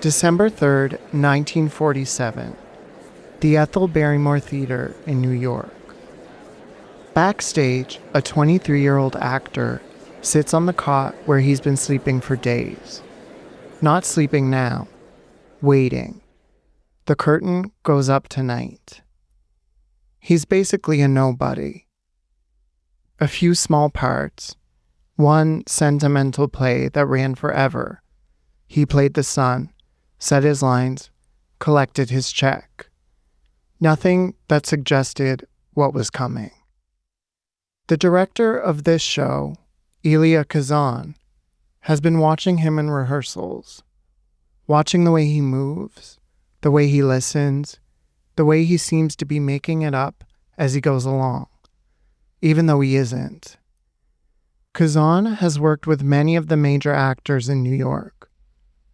December 3rd, 1947. The Ethel Barrymore Theatre in New York. Backstage, a 23-year-old actor sits on the cot where he's been sleeping for days. Not sleeping now, waiting. The curtain goes up tonight. He's basically a nobody. A few small parts, one sentimental play that ran forever. He played the son, said his lines, collected his check. Nothing that suggested what was coming. The director of this show, Elia Kazan, has been watching him in rehearsals, watching the way he moves, the way he listens, the way he seems to be making it up as he goes along, even though he isn't. Kazan has worked with many of the major actors in New York.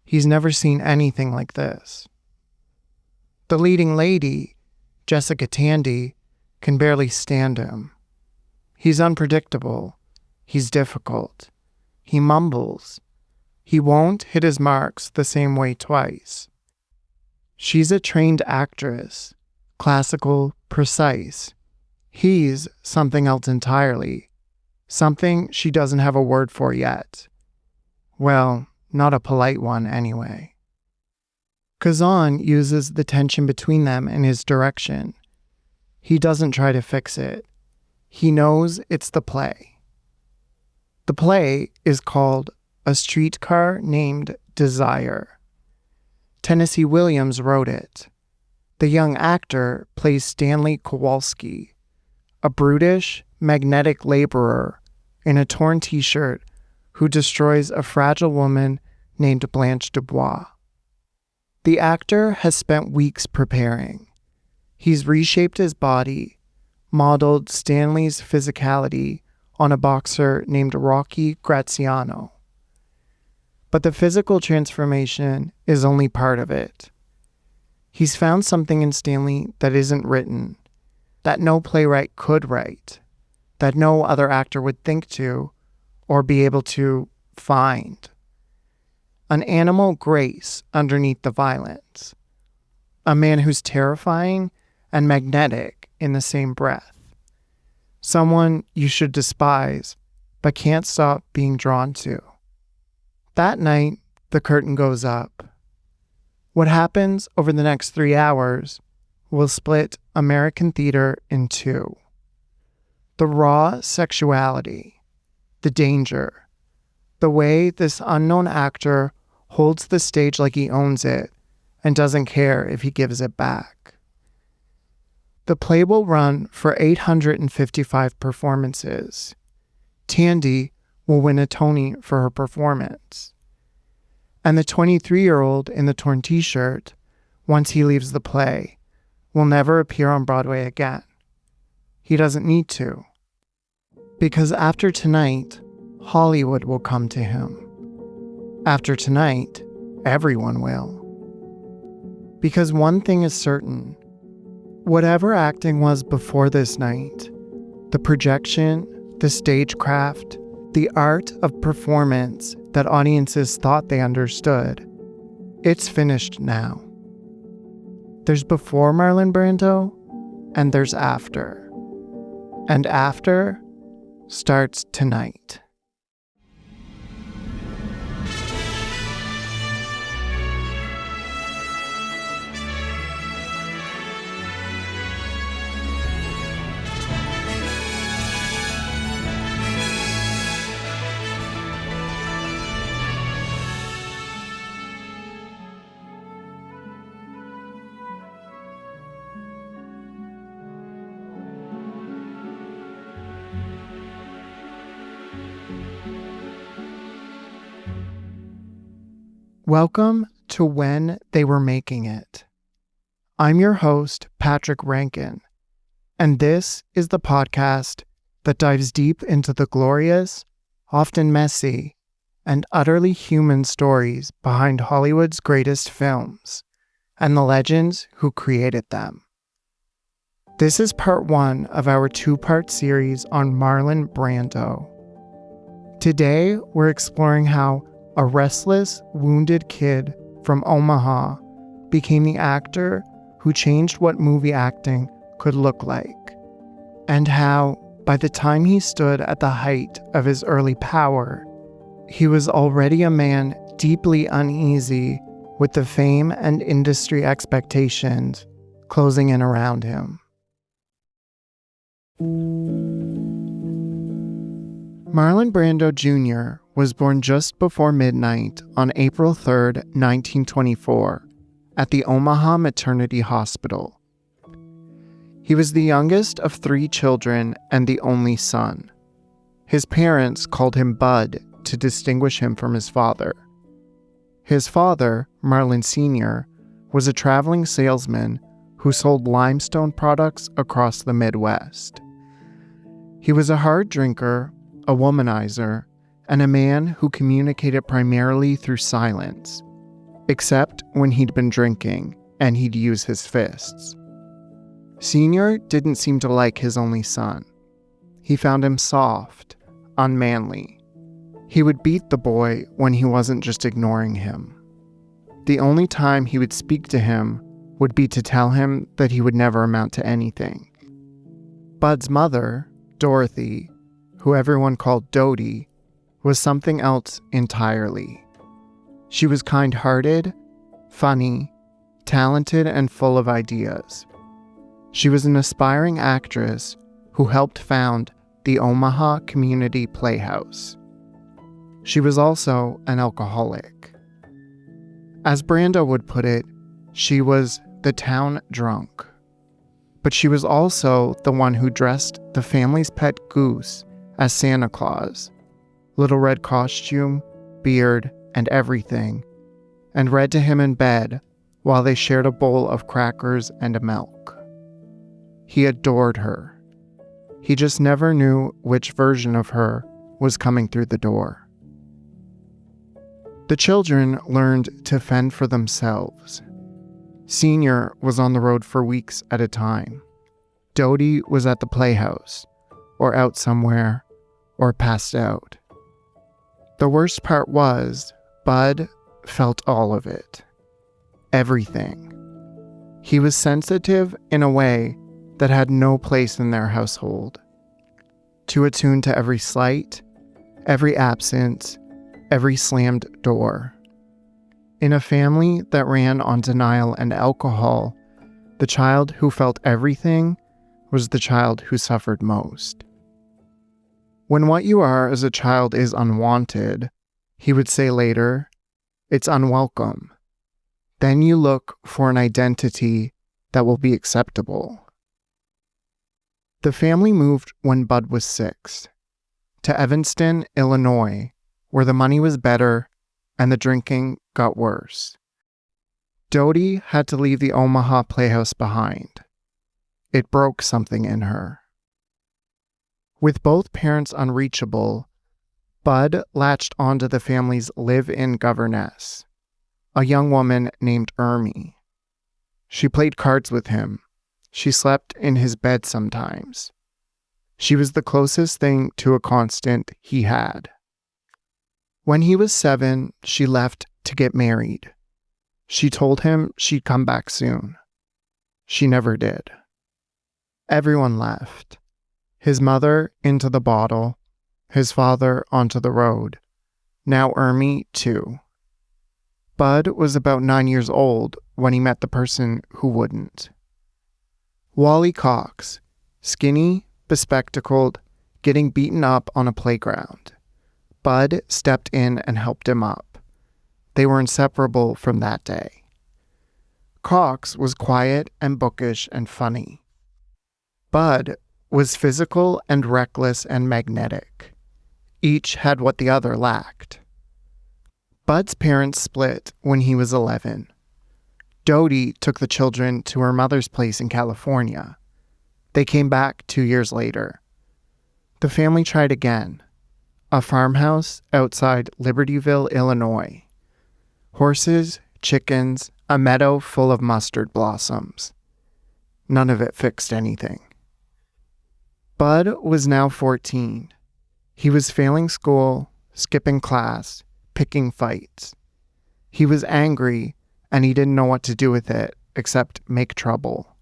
He's never seen anything like this. The leading lady, Jessica Tandy, can barely stand him. He's unpredictable. He's difficult. He mumbles. He won't hit his marks the same way twice. She's a trained actress, classical, precise. He's something else entirely, something she doesn't have a word for yet. Well, not a polite one anyway. Kazan uses the tension between them in his direction. He doesn't try to fix it. He knows it's the play. The play is called A Streetcar Named Desire. Tennessee Williams wrote it. The young actor plays Stanley Kowalski, a brutish, magnetic laborer in a torn t-shirt who destroys a fragile woman named Blanche Dubois. The actor has spent weeks preparing. He's reshaped his body, modeled Stanley's physicality on a boxer named Rocky Graziano. But the physical transformation is only part of it. He's found something in Stanley that isn't written, that no playwright could write, that no other actor would think to or be able to find. An animal grace underneath the violence. A man who's terrifying and magnetic in the same breath. Someone you should despise, but can't stop being drawn to. That night, the curtain goes up. What happens over the next 3 hours will split American theater in two. The raw sexuality, the danger, the way this unknown actor holds the stage like he owns it and doesn't care if he gives it back. The play will run for 855 performances. Tandy will win a Tony for her performance. And the 23-year-old in the torn t-shirt, once he leaves the play, will never appear on Broadway again. He doesn't need to. Because after tonight, Hollywood will come to him. After tonight, everyone will. Because one thing is certain. Whatever acting was before this night, the projection, the stagecraft, the art of performance that audiences thought they understood, it's finished now. There's before Marlon Brando, and there's after. And after starts tonight. Welcome to When They Were Making It. I'm your host, Patrick Rankin, and this is the podcast that dives deep into the glorious, often messy, and utterly human stories behind Hollywood's greatest films and the legends who created them. This is part 1 of our 2-part series on Marlon Brando. Today, we're exploring how a restless, wounded kid from Omaha, became the actor who changed what movie acting could look like, and how, by the time he stood at the height of his early power, he was already a man deeply uneasy with the fame and industry expectations closing in around him. Marlon Brando Jr. was born just before midnight on April 3, 1924, at the Omaha Maternity Hospital. He was the youngest of 3 children and the only son. His parents called him Bud to distinguish him from his father. His father, Marlon Sr., was a traveling salesman who sold limestone products across the Midwest. He was a hard drinker, a womanizer, and a man who communicated primarily through silence, except when he'd been drinking and he'd use his fists. Senior didn't seem to like his only son. He found him soft, unmanly. He would beat the boy when he wasn't just ignoring him. The only time he would speak to him would be to tell him that he would never amount to anything. Bud's mother, Dorothy, who everyone called Dodie, was something else entirely. She was kind-hearted, funny, talented, and full of ideas. She was an aspiring actress who helped found the Omaha Community Playhouse. She was also an alcoholic. As Brando would put it, she was the town drunk. But she was also the one who dressed the family's pet goose as Santa Claus, little red costume, beard, and everything, and read to him in bed while they shared a bowl of crackers and a milk. He adored her. He just never knew which version of her was coming through the door. The children learned to fend for themselves. Senior was on the road for weeks at a time. Dodie was at the playhouse, or out somewhere, or passed out. The worst part was, Bud felt all of it. Everything. He was sensitive in a way that had no place in their household. Too attuned to every slight, every absence, every slammed door. In a family that ran on denial and alcohol, the child who felt everything was the child who suffered most. When what you are as a child is unwanted, he would say later, it's unwelcome. Then you look for an identity that will be acceptable. The family moved when Bud was 6, to Evanston, Illinois, where the money was better and the drinking got worse. Dodie had to leave the Omaha Playhouse behind. It broke something in her. With both parents unreachable, Bud latched onto the family's live-in governess, a young woman named Ermy. She played cards with him. She slept in his bed sometimes. She was the closest thing to a constant he had. When he was 7, she left to get married. She told him she'd come back soon. She never did. Everyone left. His mother into the bottle, his father onto the road. Now Ermy, too. Bud was about 9 years old when he met the person who wouldn't. Wally Cox, skinny, bespectacled, getting beaten up on a playground. Bud stepped in and helped him up. They were inseparable from that day. Cox was quiet and bookish and funny. Bud was physical and reckless and magnetic. Each had what the other lacked. Bud's parents split when he was 11. Dodie took the children to her mother's place in California. They came back 2 years later. The family tried again. A farmhouse outside Libertyville, Illinois. Horses, chickens, a meadow full of mustard blossoms. None of it fixed anything. Bud was now 14. He was failing school, skipping class, picking fights. He was angry and he didn't know what to do with it except make trouble.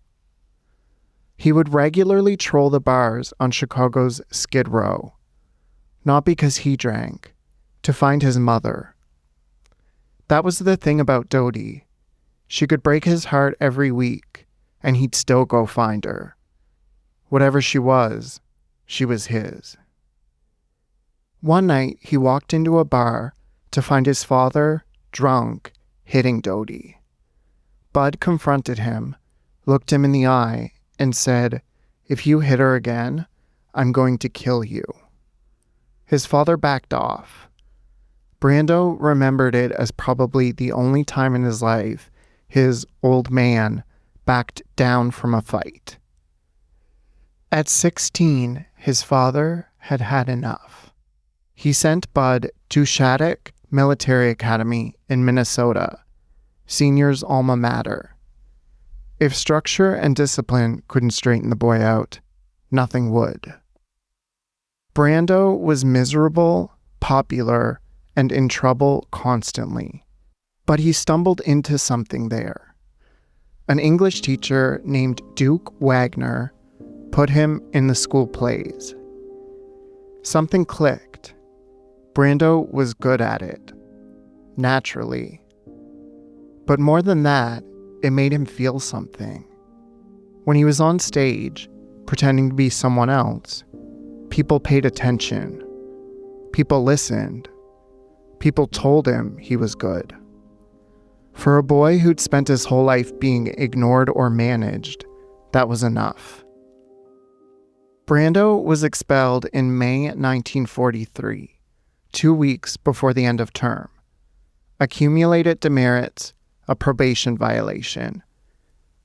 He would regularly troll the bars on Chicago's Skid Row, not because he drank, to find his mother. That was the thing about Dodie. She could break his heart every week, and he'd still go find her. Whatever she was his. One night, he walked into a bar to find his father, drunk, hitting Dodie. Bud confronted him, looked him in the eye, and said, "If you hit her again, I'm going to kill you." His father backed off. Brando remembered it as probably the only time in his life his old man backed down from a fight. At 16, his father had had enough. He sent Bud to Shattuck Military Academy in Minnesota, Senior's alma mater. If structure and discipline couldn't straighten the boy out, nothing would. Brando was miserable, popular, and in trouble constantly. But he stumbled into something there. An English teacher named Duke Wagner put him in the school plays. Something clicked. Brando was good at it. Naturally. But more than that, it made him feel something. When he was on stage, pretending to be someone else, people paid attention. People listened. People told him he was good. For a boy who'd spent his whole life being ignored or managed, that was enough. Brando was expelled in May 1943, 2 weeks before the end of term. Accumulated demerits, a probation violation.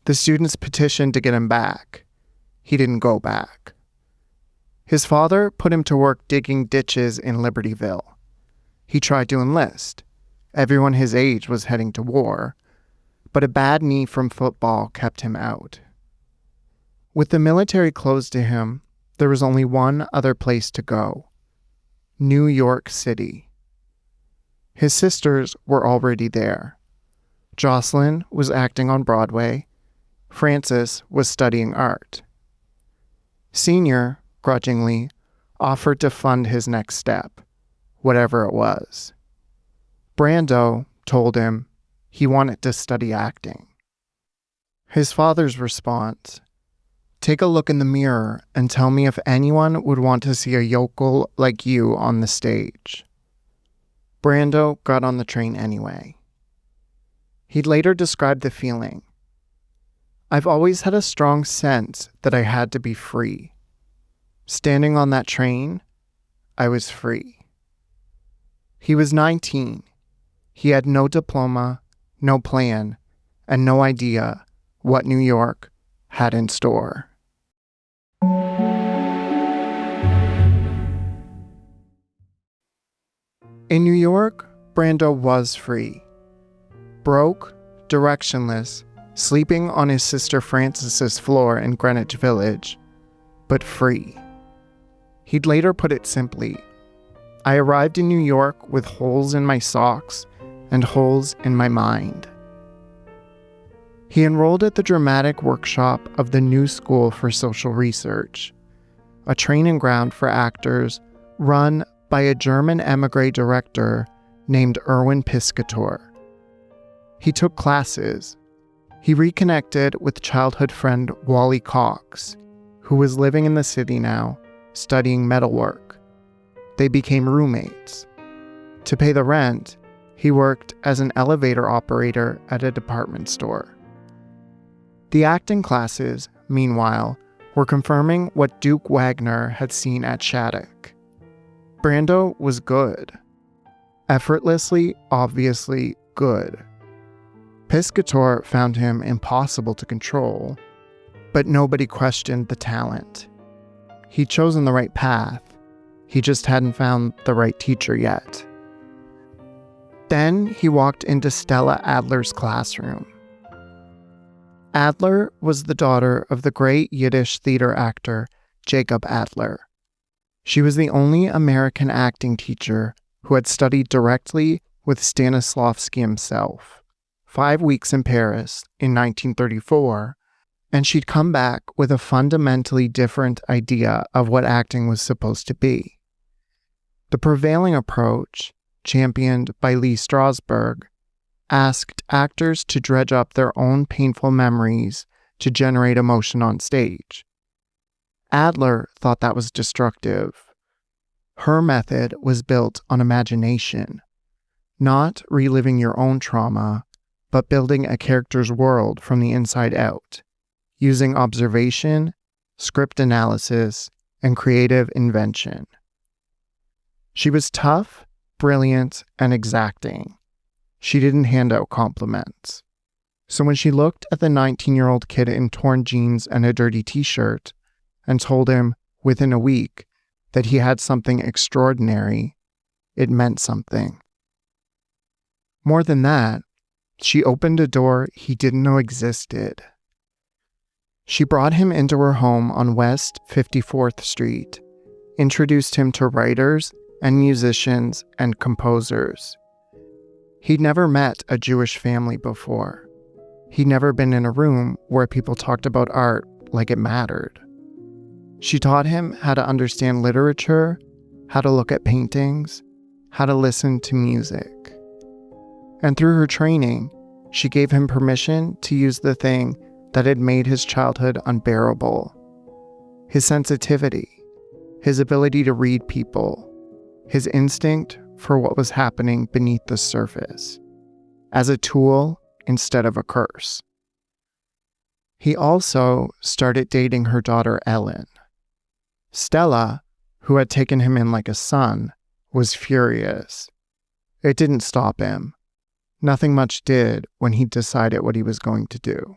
The students petitioned to get him back. He didn't go back. His father put him to work digging ditches in Libertyville. He tried to enlist. Everyone his age was heading to war, but a bad knee from football kept him out. With the military closed to him, there was only one other place to go: New York City. His sisters were already there. Jocelyn was acting on Broadway. Frances was studying art. Senior, grudgingly, offered to fund his next step, whatever it was. Brando told him he wanted to study acting. His father's response: "Take a look in the mirror and tell me if anyone would want to see a yokel like you on the stage." Brando got on the train anyway. He'd later described the feeling. "I've always had a strong sense that I had to be free. Standing on that train, I was free." He was 19. He had no diploma, no plan, and no idea what New York had in store. In New York, Brando was free. Broke, directionless, sleeping on his sister Frances's floor in Greenwich Village, but free. He'd later put it simply: "I arrived in New York with holes in my socks and holes in my mind." He enrolled at the dramatic workshop of the New School for Social Research, a training ground for actors run by a German émigré director named Erwin Piscator. He took classes. He reconnected with childhood friend Wally Cox, who was living in the city now, studying metalwork. They became roommates. To pay the rent, he worked as an elevator operator at a department store. The acting classes, meanwhile, were confirming what Duke Wagner had seen at Shattuck. Brando was good. Effortlessly, obviously good. Piscator found him impossible to control, but nobody questioned the talent. He'd chosen the right path. He just hadn't found the right teacher yet. Then he walked into Stella Adler's classroom. Adler was the daughter of the great Yiddish theater actor Jacob Adler. She was the only American acting teacher who had studied directly with Stanislavski himself, 5 weeks in Paris in 1934, and she'd come back with a fundamentally different idea of what acting was supposed to be. The prevailing approach, championed by Lee Strasberg, asked actors to dredge up their own painful memories to generate emotion on stage. Adler thought that was destructive. Her method was built on imagination, not reliving your own trauma, but building a character's world from the inside out, using observation, script analysis, and creative invention. She was tough, brilliant, and exacting. She didn't hand out compliments. So when she looked at the 19-year-old kid in torn jeans and a dirty t-shirt and told him within a week that he had something extraordinary, it meant something. More than that, she opened a door he didn't know existed. She brought him into her home on West 54th Street, introduced him to writers and musicians and composers. He'd never met a Jewish family before. He'd never been in a room where people talked about art like it mattered. She taught him how to understand literature, how to look at paintings, how to listen to music. And through her training, she gave him permission to use the thing that had made his childhood unbearable: his sensitivity, his ability to read people, his instinct for what was happening beneath the surface, as a tool instead of a curse. He also started dating her daughter Ellen. Stella, who had taken him in like a son, was furious. It didn't stop him. Nothing much did when he decided what he was going to do.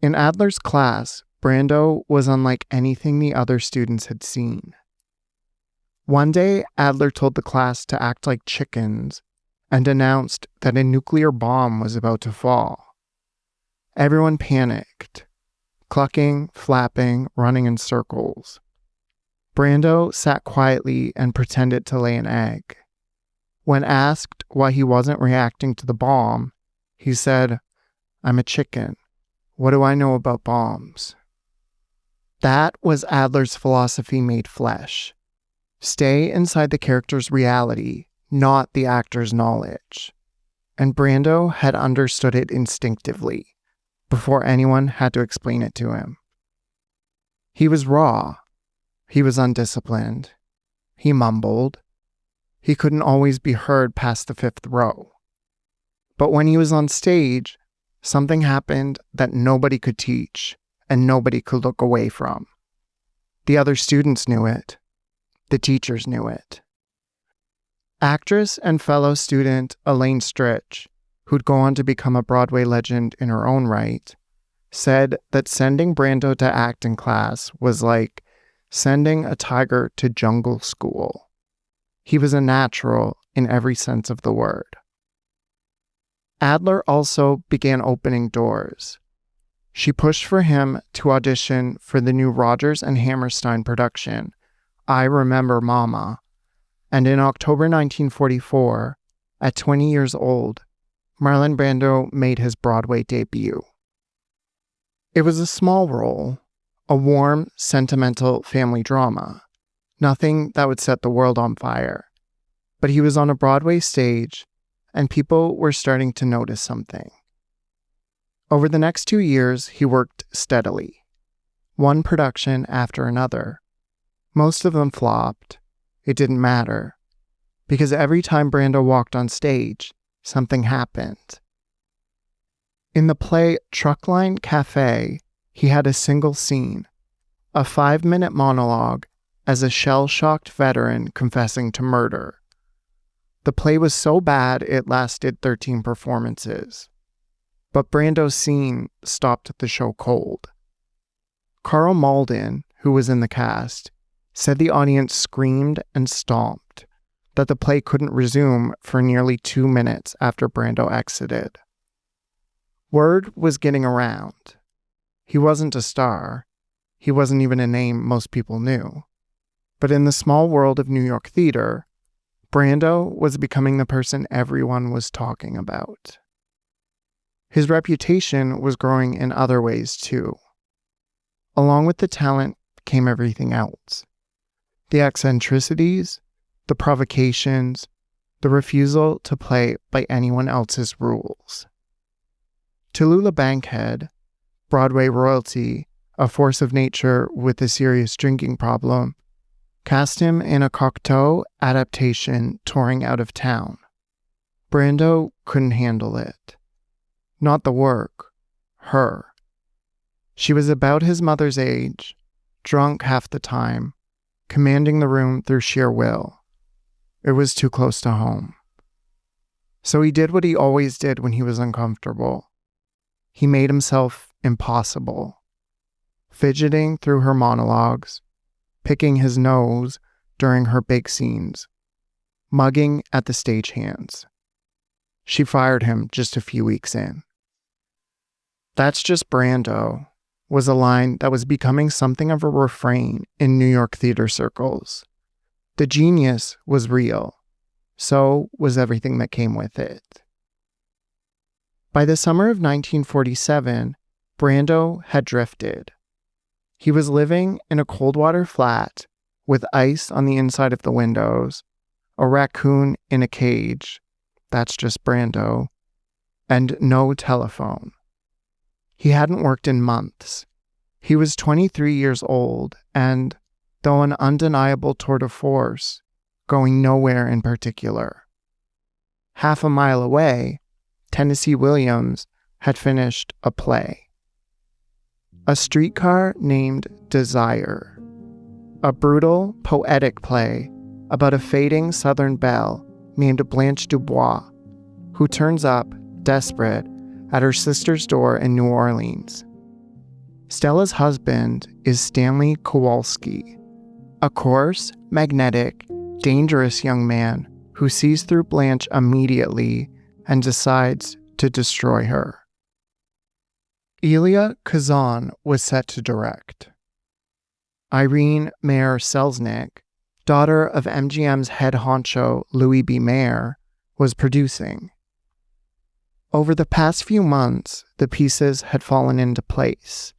In Adler's class, Brando was unlike anything the other students had seen. One day, Adler told the class to act like chickens and announced that a nuclear bomb was about to fall. Everyone panicked, clucking, flapping, running in circles. Brando sat quietly and pretended to lay an egg. When asked why he wasn't reacting to the bomb, he said, "I'm a chicken. What do I know about bombs?" That was Adler's philosophy made flesh. Stay inside the character's reality, not the actor's knowledge. And Brando had understood it instinctively, before anyone had to explain it to him. He was raw. He was undisciplined. He mumbled. He couldn't always be heard past the fifth row. But when he was on stage, something happened that nobody could teach and nobody could look away from. The other students knew it. The teachers knew it. Actress and fellow student Elaine Stritch, who'd go on to become a Broadway legend in her own right, said that sending Brando to acting class was like sending a tiger to jungle school. He was a natural in every sense of the word. Adler also began opening doors. She pushed for him to audition for the new Rodgers and Hammerstein production, I Remember Mama, and in October 1944, at 20 years old, Marlon Brando made his Broadway debut. It was a small role, a warm, sentimental family drama, nothing that would set the world on fire. But he was on a Broadway stage, and people were starting to notice something. Over the next 2 years, he worked steadily, one production after another. Most of them flopped. It didn't matter, because every time Brando walked on stage, something happened. In the play Truckline Cafe, he had a single scene, a 5-minute monologue as a shell-shocked veteran confessing to murder. The play was so bad it lasted 13 performances. But Brando's scene stopped the show cold. Carl Malden, who was in the cast, said the audience screamed and stomped, that the play couldn't resume for nearly 2 minutes after Brando exited. Word was getting around. He wasn't a star. He wasn't even a name most people knew. But in the small world of New York theater, Brando was becoming the person everyone was talking about. His reputation was growing in other ways too. Along with the talent came everything else. The eccentricities, the provocations, the refusal to play by anyone else's rules. Tallulah Bankhead, Broadway royalty, a force of nature with a serious drinking problem, cast him in a Cocteau adaptation touring out of town. Brando couldn't handle it. Not the work, her. She was about his mother's age, drunk half the time, commanding the room through sheer will. It was too close to home. So he did what he always did when he was uncomfortable. He made himself impossible, fidgeting through her monologues, picking his nose during her big scenes, mugging at the stagehands. She fired him just a few weeks in. "That's just Brando," was a line that was becoming something of a refrain in New York theater circles. The genius was real. So was everything that came with it. By the summer of 1947, Brando had drifted. He was living in a cold water flat with ice on the inside of the windows, a raccoon in a cage, that's just Brando, and no telephone. He hadn't worked in months. He was 23 years old and, though an undeniable tour de force, going nowhere in particular. Half a mile away, Tennessee Williams had finished a play. A Streetcar Named Desire, a brutal, poetic play about a fading Southern belle named Blanche Dubois, who turns up, desperate, at her sister's door in New Orleans. Stella's husband is Stanley Kowalski, a coarse, magnetic, dangerous young man who sees through Blanche immediately and decides to destroy her. Elia Kazan was set to direct. Irene Mayer Selznick, daughter of MGM's head honcho Louis B. Mayer, was producing. Over the past few months, the pieces had fallen into place.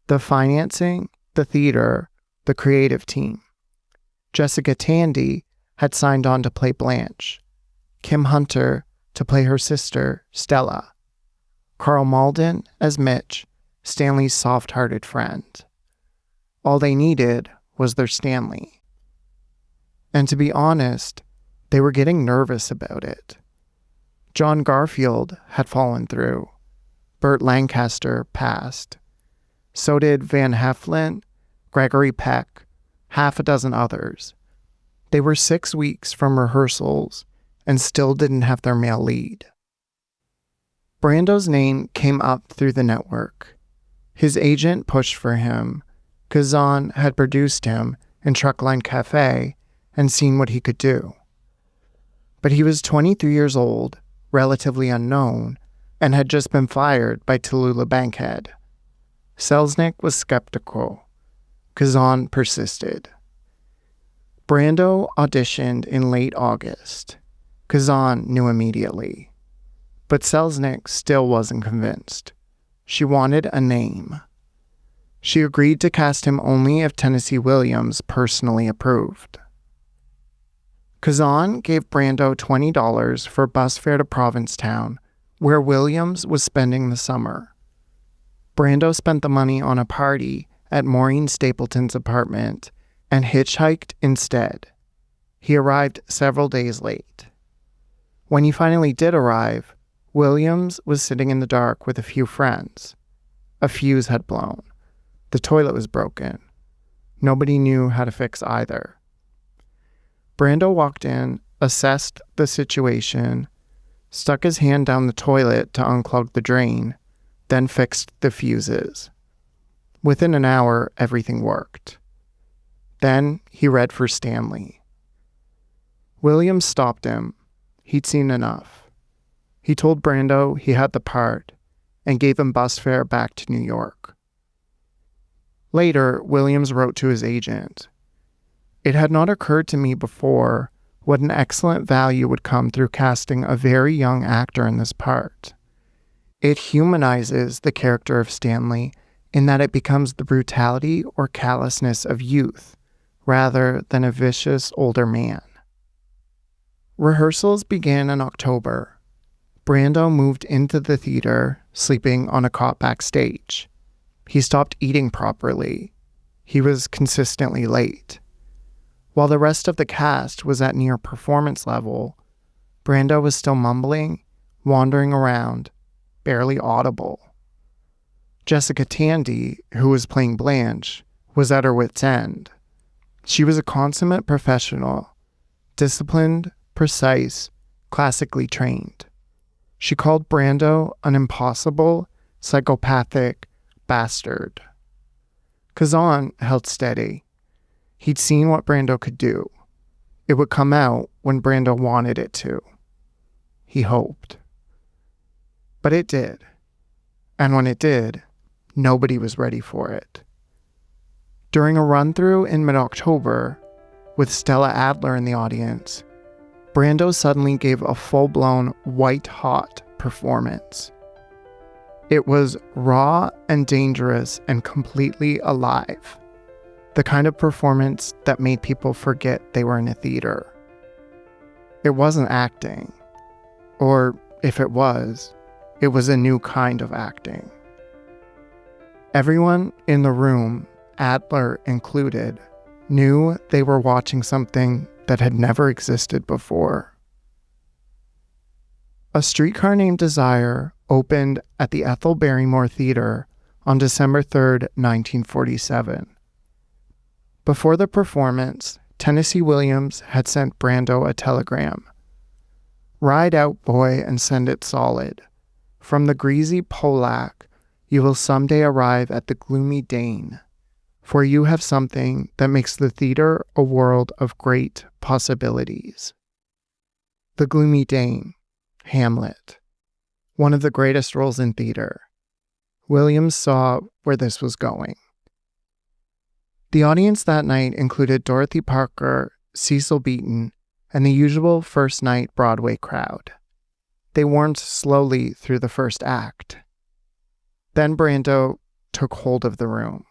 The financing, the theater, the creative team. Jessica Tandy had signed on to play Blanche, Kim Hunter to play her sister, Stella, Carl Malden as Mitch, Stanley's soft-hearted friend. All they needed was their Stanley. And to be honest, they were getting nervous about it. John Garfield had fallen through. Burt Lancaster passed. So did Van Heflin, Gregory Peck, half a dozen others. They were 6 weeks from rehearsals and still didn't have their male lead. Brando's name came up through the network. His agent pushed for him. Kazan had produced him in Truckline Cafe and seen what he could do. But he was 23 years old, relatively unknown, and had just been fired by Tallulah Bankhead. Selznick was skeptical. Kazan persisted. Brando auditioned in late August. Kazan knew immediately. But Selznick still wasn't convinced. She wanted a name. She agreed to cast him only if Tennessee Williams personally approved. Kazan gave Brando $20 for bus fare to Provincetown, where Williams was spending the summer. Brando spent the money on a party at Maureen Stapleton's apartment and hitchhiked instead. He arrived several days late. When he finally did arrive, Williams was sitting in the dark with a few friends. A fuse had blown. The toilet was broken. Nobody knew how to fix either. Brando walked in, assessed the situation, stuck his hand down the toilet to unclog the drain, then fixed the fuses. Within an hour, everything worked. Then he read for Stanley. Williams stopped him. He'd seen enough. He told Brando he had the part and gave him bus fare back to New York. Later, Williams wrote to his agent. It had not occurred to me before what an excellent value would come through casting a very young actor in this part. It humanizes the character of Stanley in that it becomes the brutality or callousness of youth, rather than a vicious older man. Rehearsals began in October. Brando moved into the theater, sleeping on a cot backstage. He stopped eating properly. He was consistently late. While the rest of the cast was at near performance level, Brando was still mumbling, wandering around, barely audible. Jessica Tandy, who was playing Blanche, was at her wit's end. She was a consummate professional, disciplined, precise, classically trained. She called Brando an impossible, psychopathic bastard. Kazan held steady. He'd seen what Brando could do. It would come out when Brando wanted it to. He hoped. But it did. And when it did, nobody was ready for it. During a run-through in mid-October, with Stella Adler in the audience, Brando suddenly gave a full-blown white-hot performance. It was raw and dangerous and completely alive. The kind of performance that made people forget they were in a theater. It wasn't acting. Or if it was a new kind of acting. Everyone in the room, Adler included, knew they were watching something that had never existed before. A Streetcar Named Desire opened at the Ethel Barrymore Theatre on December 3rd, 1947. Before the performance, Tennessee Williams had sent Brando a telegram. "Ride out, boy, and send it solid. From the greasy Polack, you will someday arrive at the gloomy Dane, for you have something that makes the theater a world of great possibilities." The gloomy Dane, Hamlet, one of the greatest roles in theater. Williams saw where this was going. The audience that night included Dorothy Parker, Cecil Beaton, and the usual first night Broadway crowd. They warmed slowly through the first act. Then Brando took hold of the room.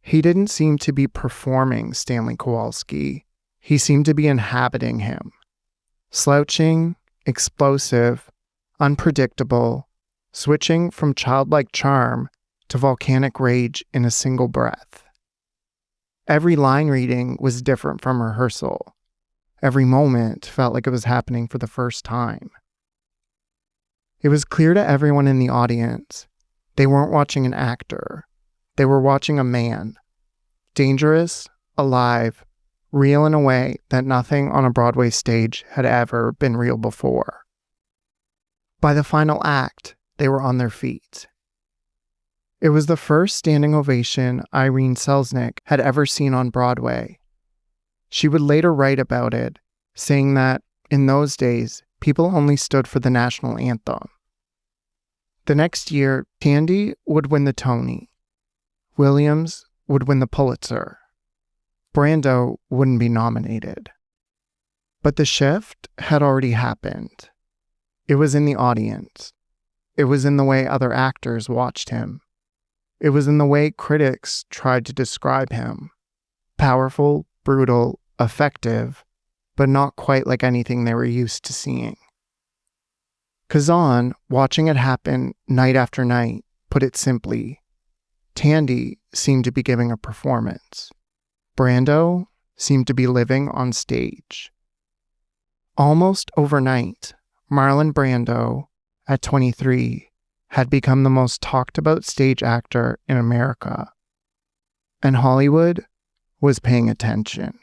He didn't seem to be performing Stanley Kowalski. He seemed to be inhabiting him. Slouching, explosive, unpredictable, switching from childlike charm to volcanic rage in a single breath. Every line reading was different from rehearsal. Every moment felt like it was happening for the first time. It was clear to everyone in the audience, they weren't watching an actor. They were watching a man. Dangerous, alive, real in a way that nothing on a Broadway stage had ever been real before. By the final act, they were on their feet. It was the first standing ovation Irene Selznick had ever seen on Broadway. She would later write about it, saying that, in those days, people only stood for the national anthem. The next year, Tandy would win the Tony. Williams would win the Pulitzer. Brando wouldn't be nominated. But the shift had already happened. It was in the audience. It was in the way other actors watched him. It was in the way critics tried to describe him. Powerful, brutal, effective, but not quite like anything they were used to seeing. Kazan, watching it happen night after night, put it simply. Tandy seemed to be giving a performance. Brando seemed to be living on stage. Almost overnight, Marlon Brando, at 23, had become the most talked about stage actor in America. And Hollywood was paying attention.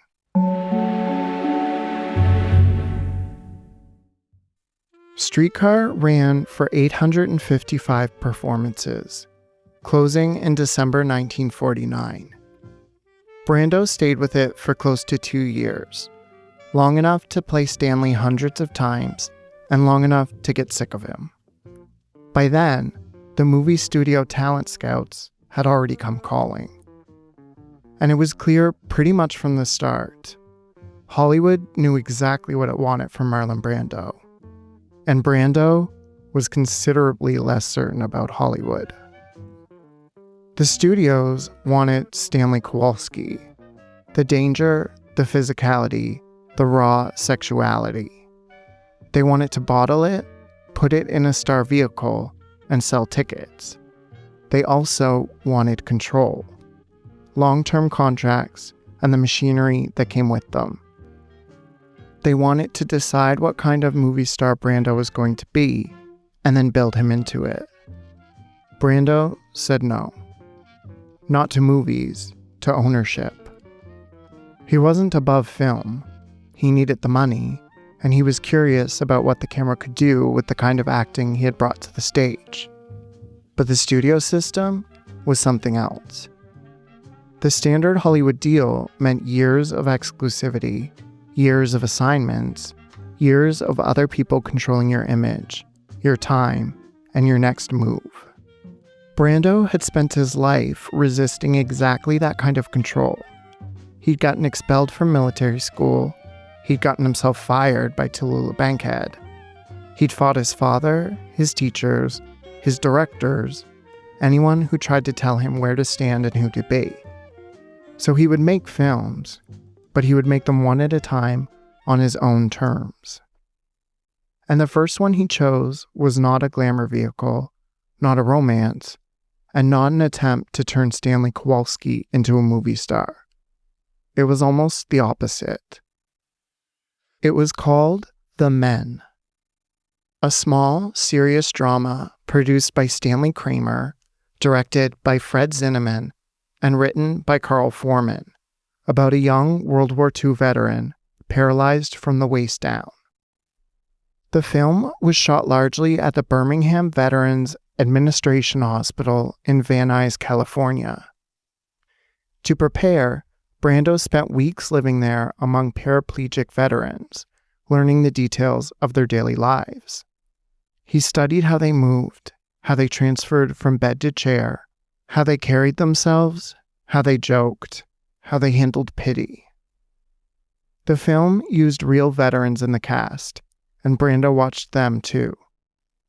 Streetcar ran for 855 performances, closing in December 1949. Brando stayed with it for close to 2 years, long enough to play Stanley hundreds of times and long enough to get sick of him. By then, the movie studio talent scouts had already come calling. And it was clear pretty much from the start, Hollywood knew exactly what it wanted from Marlon Brando. And Brando was considerably less certain about Hollywood. The studios wanted Stanley Kowalski, the danger, the physicality, the raw sexuality. They wanted to bottle it, put it in a star vehicle, and sell tickets. They also wanted control, long-term contracts, and the machinery that came with them. They wanted to decide what kind of movie star Brando was going to be, and then build him into it. Brando said no. Not to movies, to ownership. He wasn't above film. He needed the money, and he was curious about what the camera could do with the kind of acting he had brought to the stage. But the studio system was something else. The standard Hollywood deal meant years of exclusivity, years of assignments, years of other people controlling your image, your time, and your next move. Brando had spent his life resisting exactly that kind of control. He'd gotten expelled from military school. He'd gotten himself fired by Tallulah Bankhead. He'd fought his father, his teachers, his directors, anyone who tried to tell him where to stand and who to be. So he would make films, but he would make them one at a time on his own terms. And the first one he chose was not a glamour vehicle, not a romance, and not an attempt to turn Stanley Kowalski into a movie star. It was almost the opposite. It was called The Men, a small, serious drama produced by Stanley Kramer, directed by Fred Zinnemann, and written by Carl Foreman, about a young World War II veteran paralyzed from the waist down. The film was shot largely at the Birmingham Veterans Administration Hospital in Van Nuys, California. To prepare, Brando spent weeks living there among paraplegic veterans, learning the details of their daily lives. He studied how they moved, how they transferred from bed to chair, how they carried themselves, how they joked, how they handled pity. The film used real veterans in the cast, and Brando watched them too.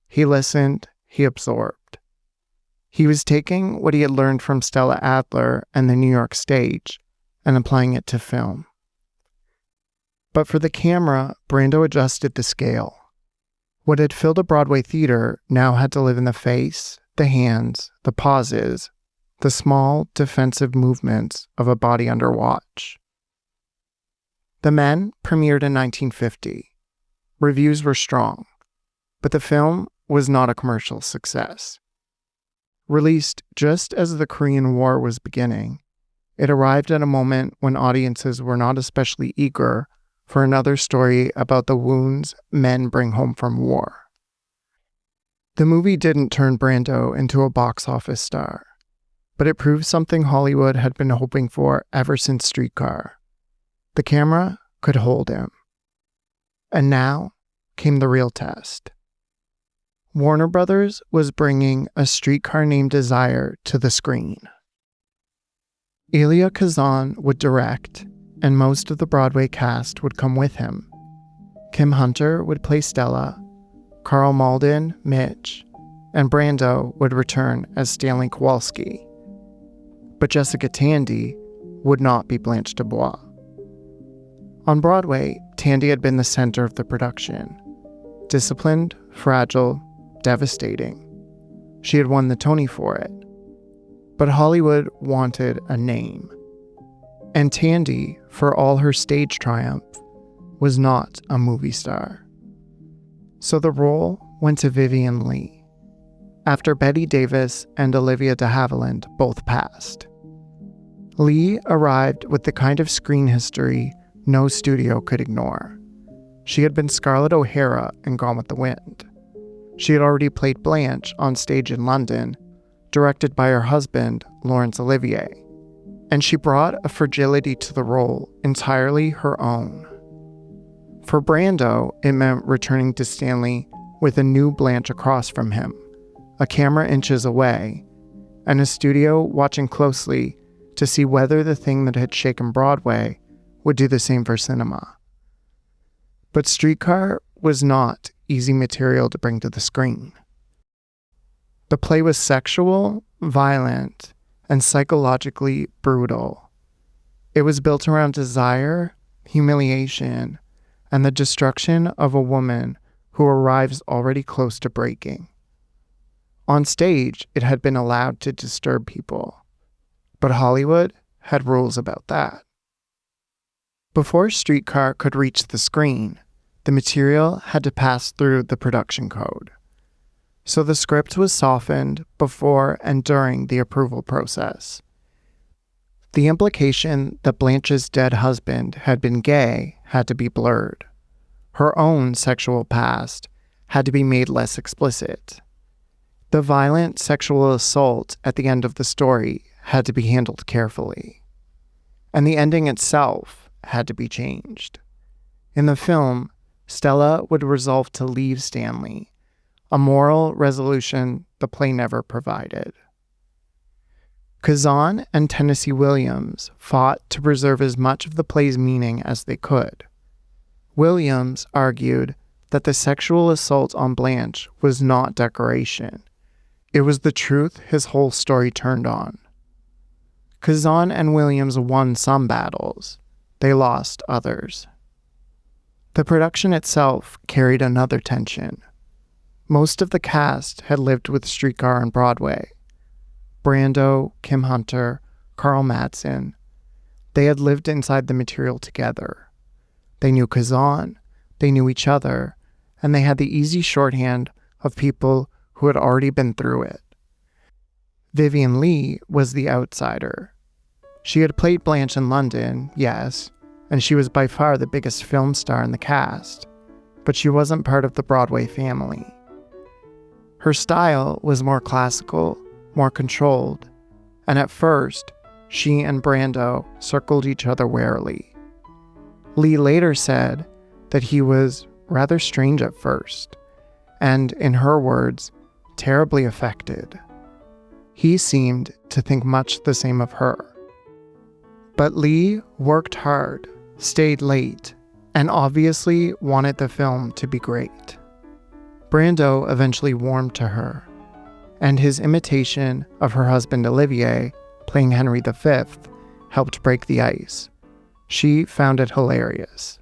He listened, he absorbed. He was taking what he had learned from Stella Adler and the New York stage and applying it to film. But for the camera, Brando adjusted the scale. What had filled a Broadway theater now had to live in the face, the hands, the pauses, the small, defensive movements of a body under watch. The Men premiered in 1950. Reviews were strong, but the film was not a commercial success. Released just as the Korean War was beginning, it arrived at a moment when audiences were not especially eager for another story about the wounds men bring home from war. The movie didn't turn Brando into a box office star, but it proved something Hollywood had been hoping for ever since Streetcar. The camera could hold him. And now came the real test. Warner Brothers was bringing A Streetcar Named Desire to the screen. Elia Kazan would direct, and most of the Broadway cast would come with him. Kim Hunter would play Stella, Carl Malden, Mitch, and Brando would return as Stanley Kowalski. But Jessica Tandy would not be Blanche Dubois. On Broadway, Tandy had been the center of the production. Disciplined, fragile, devastating. She had won the Tony for it. But Hollywood wanted a name. And Tandy, for all her stage triumph, was not a movie star. So the role went to Vivien Leigh, after Bette Davis and Olivia de Havilland both passed. Leigh arrived with the kind of screen history no studio could ignore. She had been Scarlett O'Hara in Gone with the Wind. She had already played Blanche on stage in London, directed by her husband, Laurence Olivier, and she brought a fragility to the role entirely her own. For Brando, it meant returning to Stanley with a new Blanche across from him, a camera inches away, and a studio watching closely to see whether the thing that had shaken Broadway would do the same for cinema. But Streetcar was not easy material to bring to the screen. The play was sexual, violent, and psychologically brutal. It was built around desire, humiliation, and the destruction of a woman who arrives already close to breaking. On stage, it had been allowed to disturb people, but Hollywood had rules about that. Before Streetcar could reach the screen, the material had to pass through the production code. So the script was softened before and during the approval process. The implication that Blanche's dead husband had been gay had to be blurred. Her own sexual past had to be made less explicit. The violent sexual assault at the end of the story had to be handled carefully. And the ending itself had to be changed. In the film, Stella would resolve to leave Stanley, a moral resolution the play never provided. Kazan and Tennessee Williams fought to preserve as much of the play's meaning as they could. Williams argued that the sexual assault on Blanche was not decoration. It was the truth his whole story turned on. Kazan and Williams won some battles. They lost others. The production itself carried another tension. Most of the cast had lived with Streetcar on Broadway. Brando, Kim Hunter, Carl Madsen. They had lived inside the material together. They knew Kazan, they knew each other, and they had the easy shorthand of people who had already been through it. Vivien Leigh was the outsider. She had played Blanche in London, yes, and she was by far the biggest film star in the cast, but she wasn't part of the Broadway family. Her style was more classical, more controlled, and at first, she and Brando circled each other warily. Leigh later said that he was rather strange at first, and, in her words, terribly affected. He seemed to think much the same of her. But Leigh worked hard, stayed late, and obviously wanted the film to be great. Brando eventually warmed to her, and his imitation of her husband Olivier, playing Henry V, helped break the ice. She found it hilarious.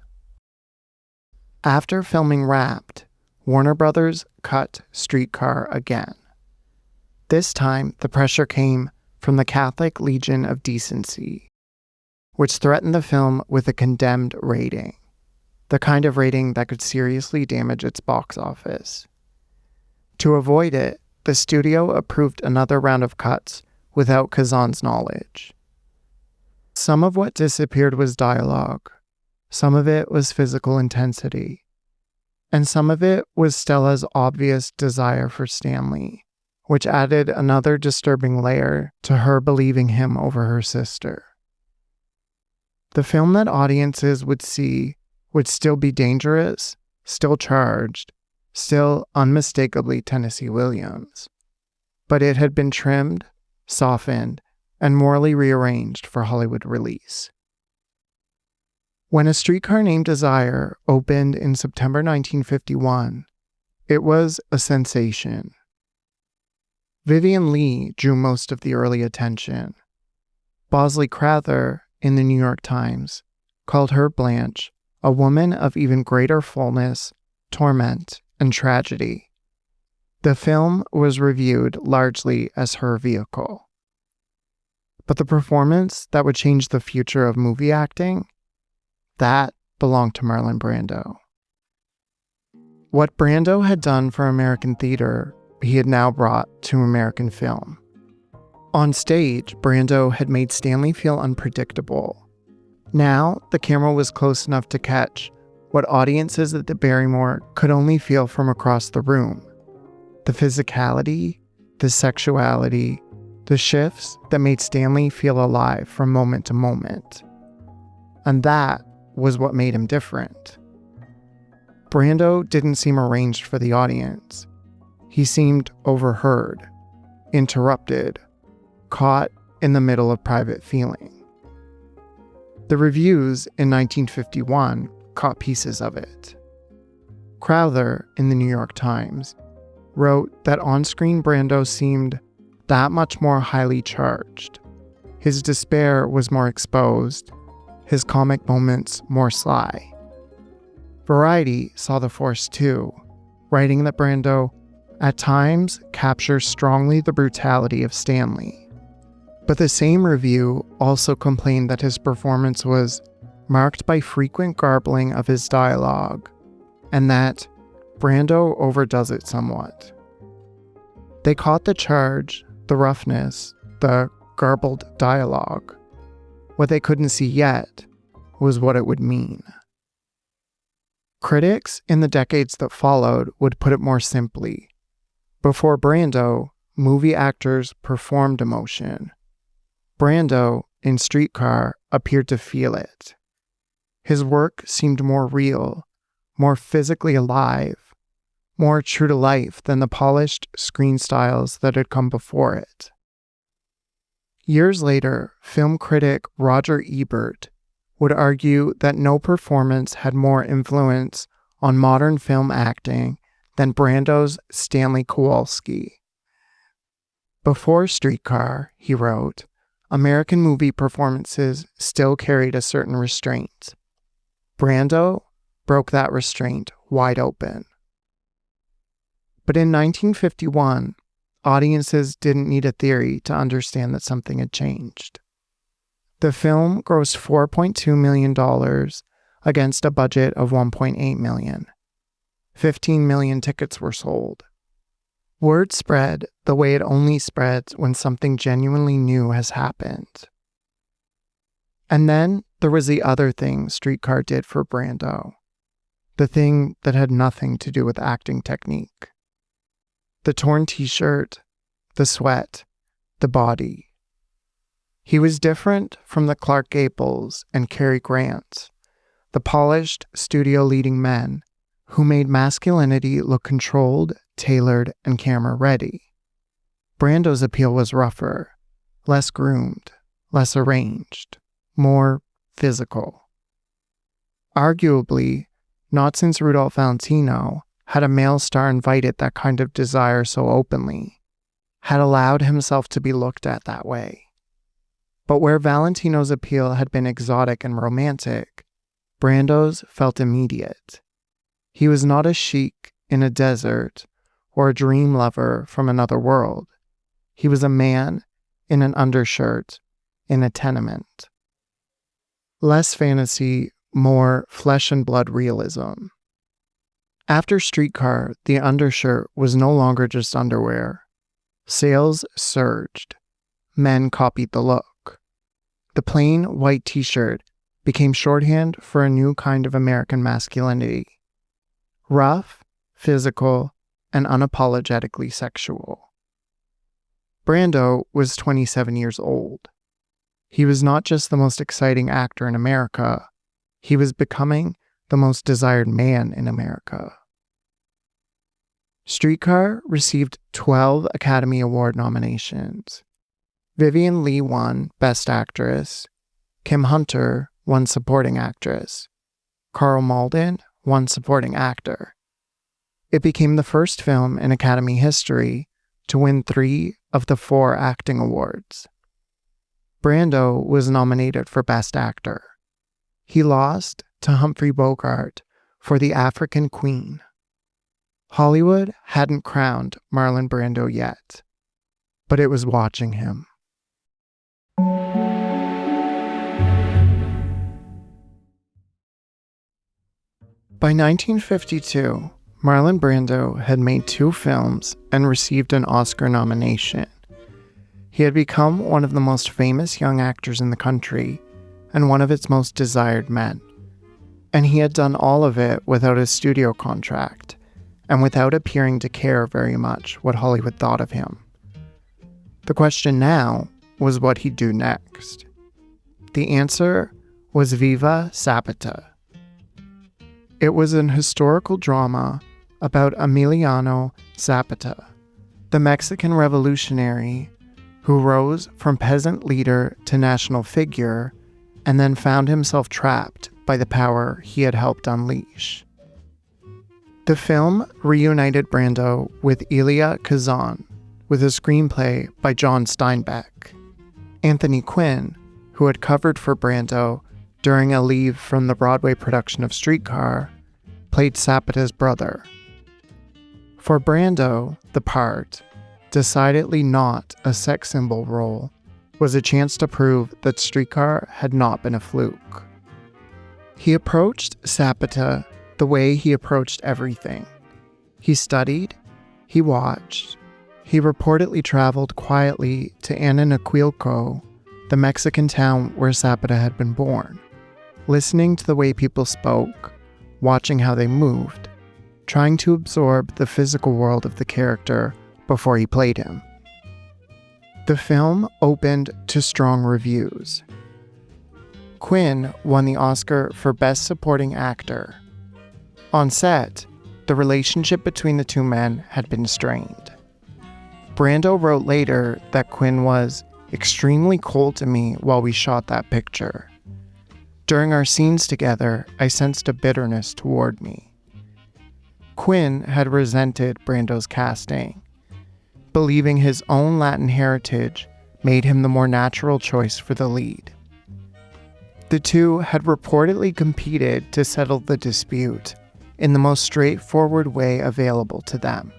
After filming wrapped, Warner Brothers cut Streetcar again. This time, the pressure came from the Catholic Legion of Decency, which threatened the film with a condemned rating, the kind of rating that could seriously damage its box office. To avoid it, the studio approved another round of cuts without Kazan's knowledge. Some of what disappeared was dialogue, some of it was physical intensity, and some of it was Stella's obvious desire for Stanley, which added another disturbing layer to her believing him over her sister. The film that audiences would see would still be dangerous, still charged, still unmistakably Tennessee Williams. But it had been trimmed, softened, and morally rearranged for Hollywood release. When A Streetcar Named Desire opened in September 1951, it was a sensation. Vivien Leigh drew most of the early attention. Bosley Crowther, in the New York Times, called her Blanche a woman of even greater fullness, torment, and tragedy. The film was reviewed largely as her vehicle. But the performance that would change the future of movie acting, that belonged to Marlon Brando. What Brando had done for American theater, he had now brought to American film. On stage, Brando had made Stanley feel unpredictable. Now, the camera was close enough to catch what audiences at the Barrymore could only feel from across the room. The physicality, the sexuality, the shifts that made Stanley feel alive from moment to moment. And that was what made him different. Brando didn't seem arranged for the audience. He seemed overheard, interrupted, caught in the middle of private feeling. The reviews in 1951 caught pieces of it. Crowther, in the New York Times, wrote that on-screen Brando seemed that much more highly charged. His despair was more exposed, his comic moments more sly. Variety saw the force too, writing that Brando at times captures strongly the brutality of Stanley. But the same review also complained that his performance was marked by frequent garbling of his dialogue, and that Brando overdoes it somewhat. They caught the charge, the roughness, the garbled dialogue. What they couldn't see yet was what it would mean. Critics in the decades that followed would put it more simply. Before Brando, movie actors performed emotion. Brando, in Streetcar, appeared to feel it. His work seemed more real, more physically alive, more true to life than the polished screen styles that had come before it. Years later, film critic Roger Ebert would argue that no performance had more influence on modern film acting than Brando's Stanley Kowalski. Before Streetcar, he wrote, American movie performances still carried a certain restraint. Brando broke that restraint wide open. But in 1951, audiences didn't need a theory to understand that something had changed. The film grossed $4.2 million against a budget of $1.8 million. 15 million tickets were sold. Word spread the way it only spreads when something genuinely new has happened. And then there was the other thing Streetcar did for Brando. The thing that had nothing to do with acting technique. The torn t-shirt, the sweat, the body. He was different from the Clark Gables and Cary Grants, the polished studio-leading men who made masculinity look controlled, tailored, and camera-ready. Brando's appeal was rougher, less groomed, less arranged, more physical. Arguably, not since Rudolph Valentino had a male star invited that kind of desire so openly, had allowed himself to be looked at that way. But where Valentino's appeal had been exotic and romantic, Brando's felt immediate. He was not a sheik in a desert or a dream lover from another world. He was a man in an undershirt in a tenement. Less fantasy, more flesh and blood realism. After Streetcar, the undershirt was no longer just underwear. Sales surged. Men copied the look. The plain white t-shirt became shorthand for a new kind of American masculinity. Rough, physical, and unapologetically sexual. Brando was 27 years old. He was not just the most exciting actor in America, he was becoming the most desired man in America. Streetcar received 12 Academy Award nominations. Vivien Leigh won Best Actress. Kim Hunter won Supporting Actress. Carl Malden won Supporting Actor. It became the first film in Academy history to win 3 of the 4 acting awards. Brando was nominated for Best Actor. He lost to Humphrey Bogart for The African Queen. Hollywood hadn't crowned Marlon Brando yet, but it was watching him. By 1952, Marlon Brando had made 2 films and received an Oscar nomination. He had become one of the most famous young actors in the country and one of its most desired men. And he had done all of it without a studio contract and without appearing to care very much what Hollywood thought of him. The question now was what he'd do next. The answer was Viva Zapata. It was an historical drama about Emiliano Zapata, the Mexican revolutionary who rose from peasant leader to national figure and then found himself trapped by the power he had helped unleash. The film reunited Brando with Elia Kazan, with a screenplay by John Steinbeck. Anthony Quinn, who had covered for Brando during a leave from the Broadway production of Streetcar, played Sapata's brother. For Brando, the part, decidedly not a sex symbol role, was a chance to prove that Streetcar had not been a fluke. He approached Sapata the way he approached everything. He studied, he watched, he reportedly traveled quietly to Anahuaquilco, the Mexican town where Sapata had been born, listening to the way people spoke, watching how they moved, trying to absorb the physical world of the character before he played him. The film opened to strong reviews. Quinn won the Oscar for Best Supporting Actor. On set, the relationship between the two men had been strained. Brando wrote later that Quinn was extremely cold to me while we shot that picture. During our scenes together, I sensed a bitterness toward me. Quinn had resented Brando's casting, believing his own Latin heritage made him the more natural choice for the lead. The two had reportedly competed to settle the dispute in the most straightforward way available to them,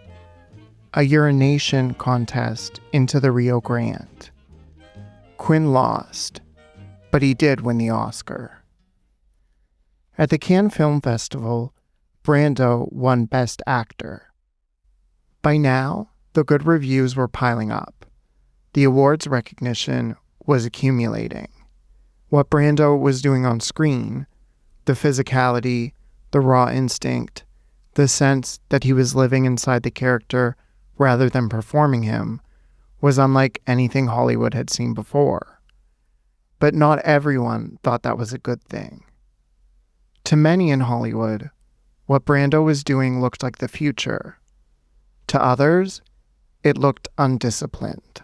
a urination contest into the Rio Grande. Quinn lost, but he did win the Oscar. At the Cannes Film Festival, Brando won Best Actor. By now, the good reviews were piling up. The awards recognition was accumulating. What Brando was doing on screen, the physicality, the raw instinct, the sense that he was living inside the character rather than performing him, was unlike anything Hollywood had seen before. But not everyone thought that was a good thing. To many in Hollywood, what Brando was doing looked like the future. To others, it looked undisciplined.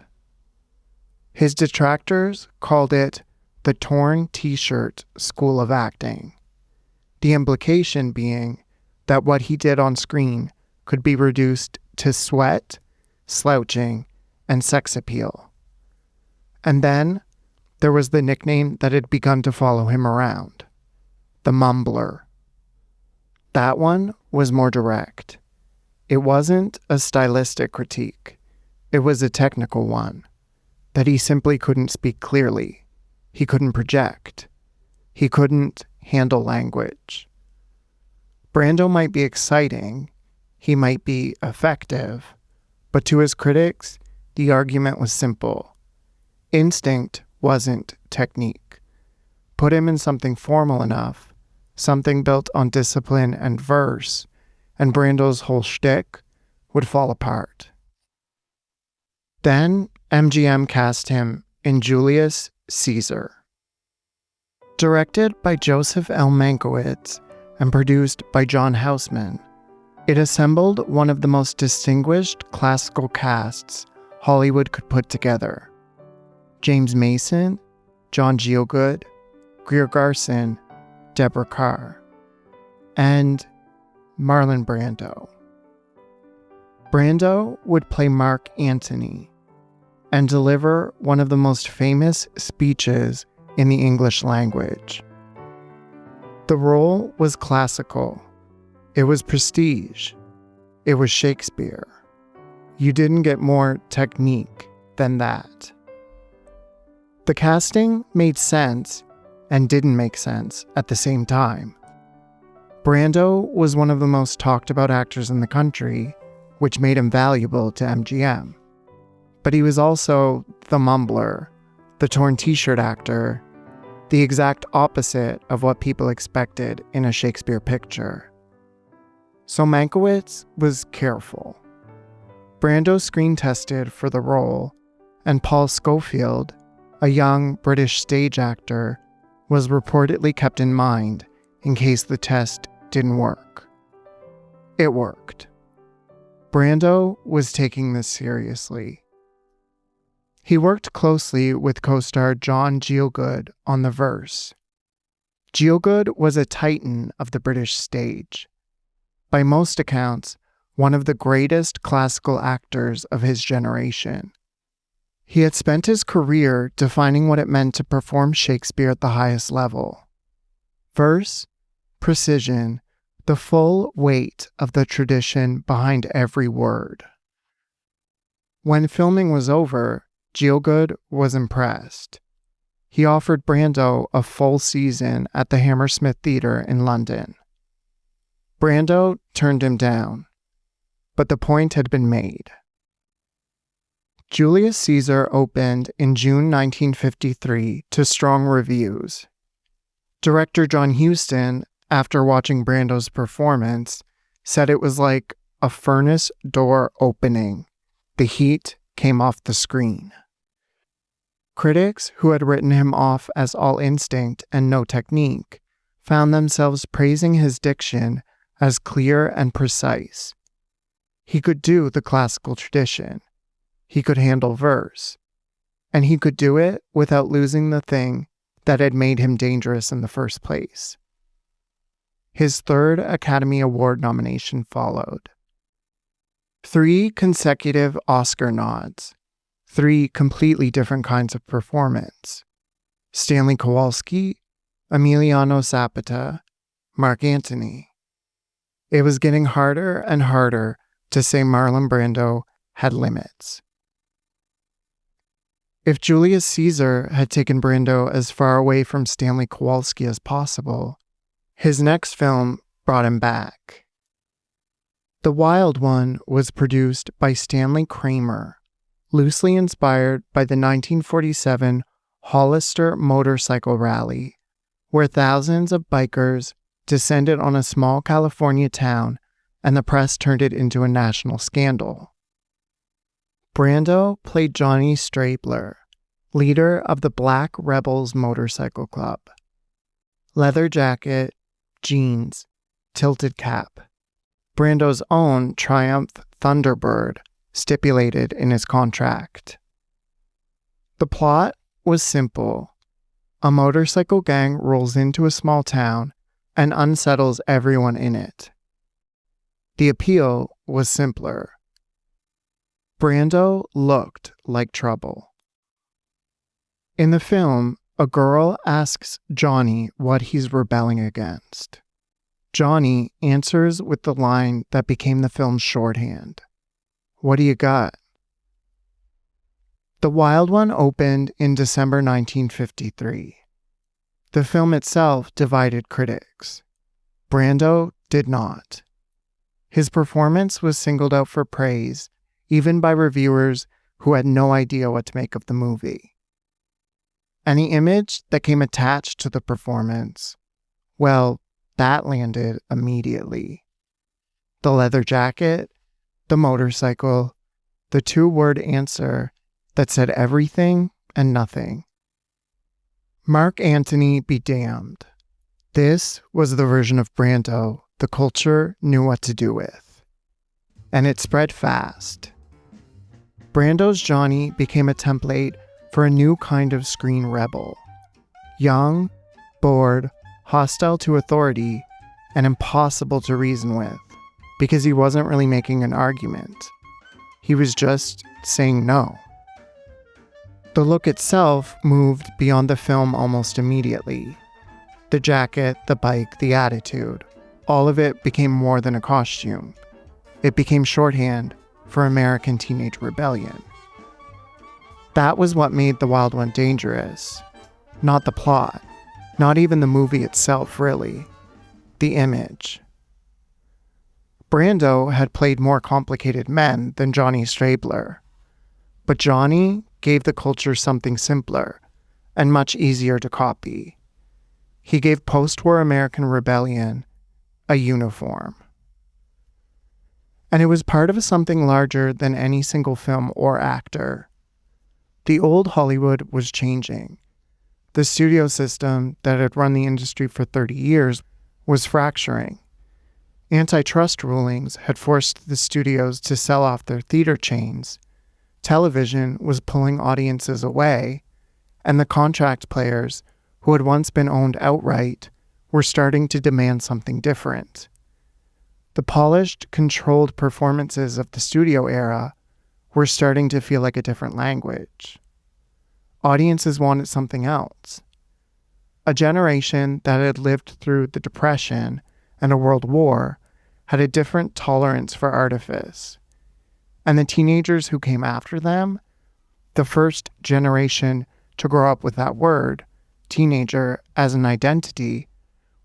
His detractors called it the torn t-shirt school of acting, the implication being that what he did on screen could be reduced to sweat, slouching, and sex appeal. And then there was the nickname that had begun to follow him around, the mumbler. That one was more direct. It wasn't a stylistic critique. It was a technical one, that he simply couldn't speak clearly. He couldn't project. He couldn't handle language. Brando might be exciting, he might be effective, but to his critics, the argument was simple. Instinct wasn't technique. Put him in something formal enough, something built on discipline and verse, and Brando's whole shtick would fall apart. Then MGM cast him in Julius Caesar. Directed by Joseph L. Mankiewicz and produced by John Houseman, it assembled one of the most distinguished classical casts Hollywood could put together. James Mason, John Gielgud, Greer Garson, Deborah Kerr, and Marlon Brando. Brando would play Mark Antony and deliver one of the most famous speeches in the English language. The role was classical. It was prestige. It was Shakespeare. You didn't get more technique than that. The casting made sense and didn't make sense at the same time. Brando was one of the most talked about actors in the country, which made him valuable to MGM. But he was also the mumbler, the torn t-shirt actor, the exact opposite of what people expected in a Shakespeare picture. So Mankiewicz was careful. Brando screen tested for the role, and Paul Scofield, a young British stage actor, was reportedly kept in mind in case the test didn't work. It worked. Brando was taking this seriously. He worked closely with co-star John Gielgud on the verse. Gielgud was a titan of the British stage. by most accounts, one of the greatest classical actors of his generation. He had spent his career defining what it meant to perform Shakespeare at the highest level. Verse, precision, the full weight of the tradition behind every word. When filming was over, Gielgud was impressed. He offered Brando a full season at the Hammersmith Theatre in London. Brando turned him down, but the point had been made. Julius Caesar opened in June 1953 to strong reviews. Director John Huston, after watching Brando's performance, said it was like a furnace door opening. The heat came off the screen. Critics who had written him off as all instinct and no technique found themselves praising his diction as clear and precise. He could do the classical tradition. He could handle verse. And he could do it without losing the thing that had made him dangerous in the first place. His third Academy Award nomination followed. 3 consecutive Oscar nods. 3 completely different kinds of performance. Stanley Kowalski, Emiliano Zapata, Mark Antony. It was getting harder and harder to say Marlon Brando had limits. If Julius Caesar had taken Brando as far away from Stanley Kowalski as possible, his next film brought him back. The Wild One was produced by Stanley Kramer, loosely inspired by the 1947 Hollister motorcycle rally, where thousands of bikers descended on a small California town and the press turned it into a national scandal. Brando played Johnny Strabler, leader of the Black Rebels Motorcycle Club. Leather jacket, jeans, tilted cap. Brando's own Triumph Thunderbird stipulated in his contract. The plot was simple. A motorcycle gang rolls into a small town and unsettles everyone in it. The appeal was simpler. Brando looked like trouble. In the film, a girl asks Johnny what he's rebelling against. Johnny answers with the line that became the film's shorthand. What do you got? The Wild One opened in December 1953. The film itself divided critics. Brando did not. His performance was singled out for praise, even by reviewers who had no idea what to make of the movie. Any image that came attached to the performance, well, that landed immediately. The leather jacket, the motorcycle, the 2-word answer that said everything and nothing. Mark Antony be damned. This was the version of Brando the culture knew what to do with. And it spread fast. Brando's Johnny became a template for a new kind of screen rebel. Young, bored, hostile to authority, and impossible to reason with, because he wasn't really making an argument. He was just saying no. The look itself moved beyond the film almost immediately. The jacket, the bike, the attitude, all of it became more than a costume. It became shorthand for American teenage rebellion. That was what made The Wild One dangerous. Not the plot, not even the movie itself, really. The image. Brando had played more complicated men than Johnny Strabler. But Johnny gave the culture something simpler and much easier to copy. He gave post-war American rebellion a uniform. And it was part of something larger than any single film or actor. The old Hollywood was changing. The studio system that had run the industry for 30 years was fracturing. Antitrust rulings had forced the studios to sell off their theater chains. Television was pulling audiences away, and the contract players, who had once been owned outright, were starting to demand something different. The polished, controlled performances of the studio era were starting to feel like a different language. Audiences wanted something else. A generation that had lived through the Depression and a world war had a different tolerance for artifice. And the teenagers who came after them, the first generation to grow up with that word, teenager, as an identity,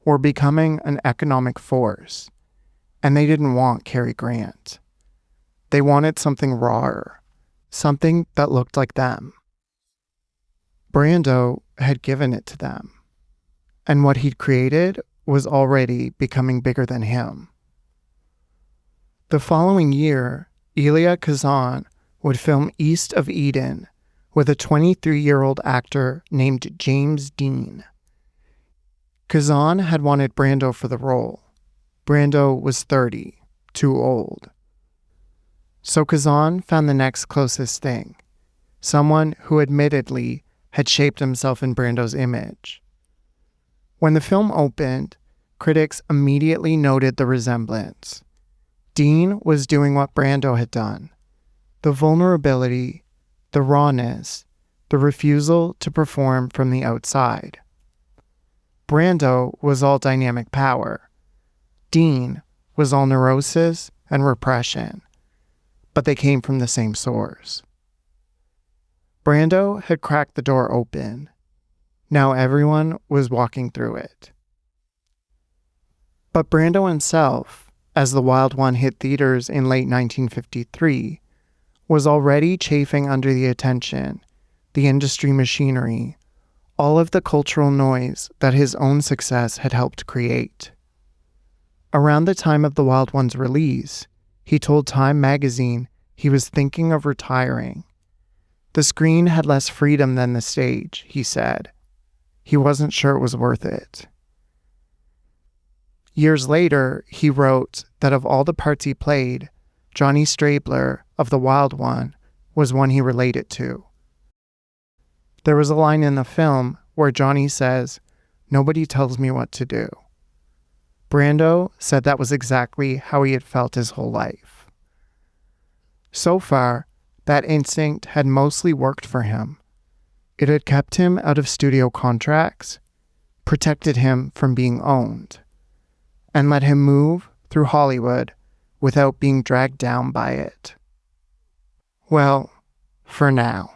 were becoming an economic force. And they didn't want Cary Grant. They wanted something rawer, something that looked like them. Brando had given it to them, and what he'd created was already becoming bigger than him. The following year, Elia Kazan would film East of Eden with a 23-year-old actor named James Dean. Kazan had wanted Brando for the role. Brando was 30, too old. So Kazan found the next closest thing, someone who admittedly had shaped himself in Brando's image. When the film opened, critics immediately noted the resemblance. Dean was doing what Brando had done. The vulnerability, the rawness, the refusal to perform from the outside. Brando was all dynamic power. Dean was all neurosis and repression, but they came from the same source. Brando had cracked the door open. Now everyone was walking through it. But Brando himself, as The Wild One hit theaters in late 1953, was already chafing under the attention, the industry machinery, all of the cultural noise that his own success had helped create. Around the time of The Wild One's release, he told Time magazine he was thinking of retiring. The screen had less freedom than the stage, he said. He wasn't sure it was worth it. Years later, he wrote that of all the parts he played, Johnny Strabler of The Wild One was one he related to. There was a line in the film where Johnny says, "Nobody tells me what to do." Brando said that was exactly how he had felt his whole life. So far, that instinct had mostly worked for him. It had kept him out of studio contracts, protected him from being owned, and let him move through Hollywood without being dragged down by it. Well, for now.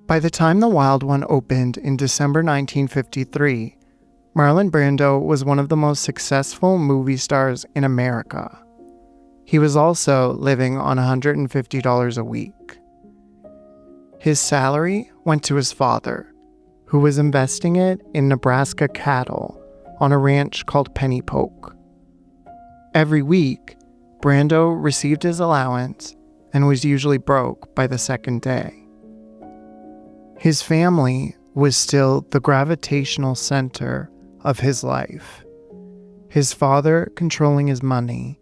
By the time The Wild One opened in December 1953, Marlon Brando was one of the most successful movie stars in America. He was also living on $150 a week. His salary went to his father, who was investing it in Nebraska cattle on a ranch called Penny Poke. Every week, Brando received his allowance and was usually broke by the second day. His family was still the gravitational center of his life. His father controlling his money,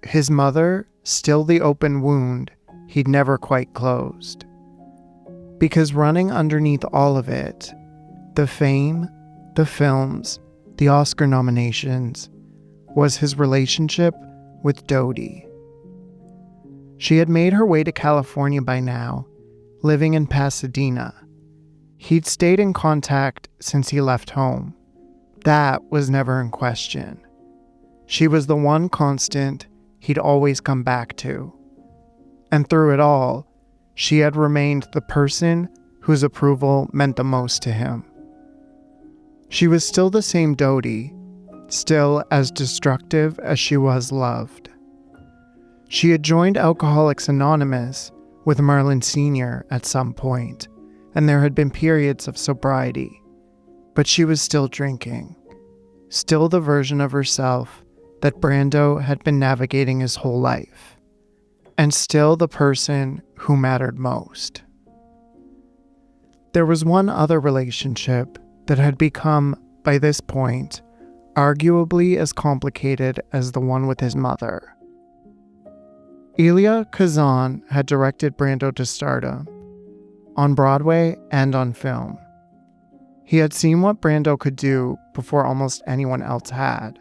his mother still the open wound he'd never quite closed. Because running underneath all of it, the fame, the films, the Oscar nominations, was his relationship with Dodie. She had made her way to California by now, living in Pasadena. He'd stayed in contact since he left home. That was never in question. She was the one constant he'd always come back to. And through it all, she had remained the person whose approval meant the most to him. She was still the same Dodie, still as destructive as she was loved. She had joined Alcoholics Anonymous with Marlon Sr. at some point, and there had been periods of sobriety. But she was still drinking, still the version of herself that Brando had been navigating his whole life, and still the person who mattered most. There was one other relationship that had become, by this point, arguably as complicated as the one with his mother. Elia Kazan had directed Brando to stardom, on Broadway and on film. He had seen what Brando could do before almost anyone else had.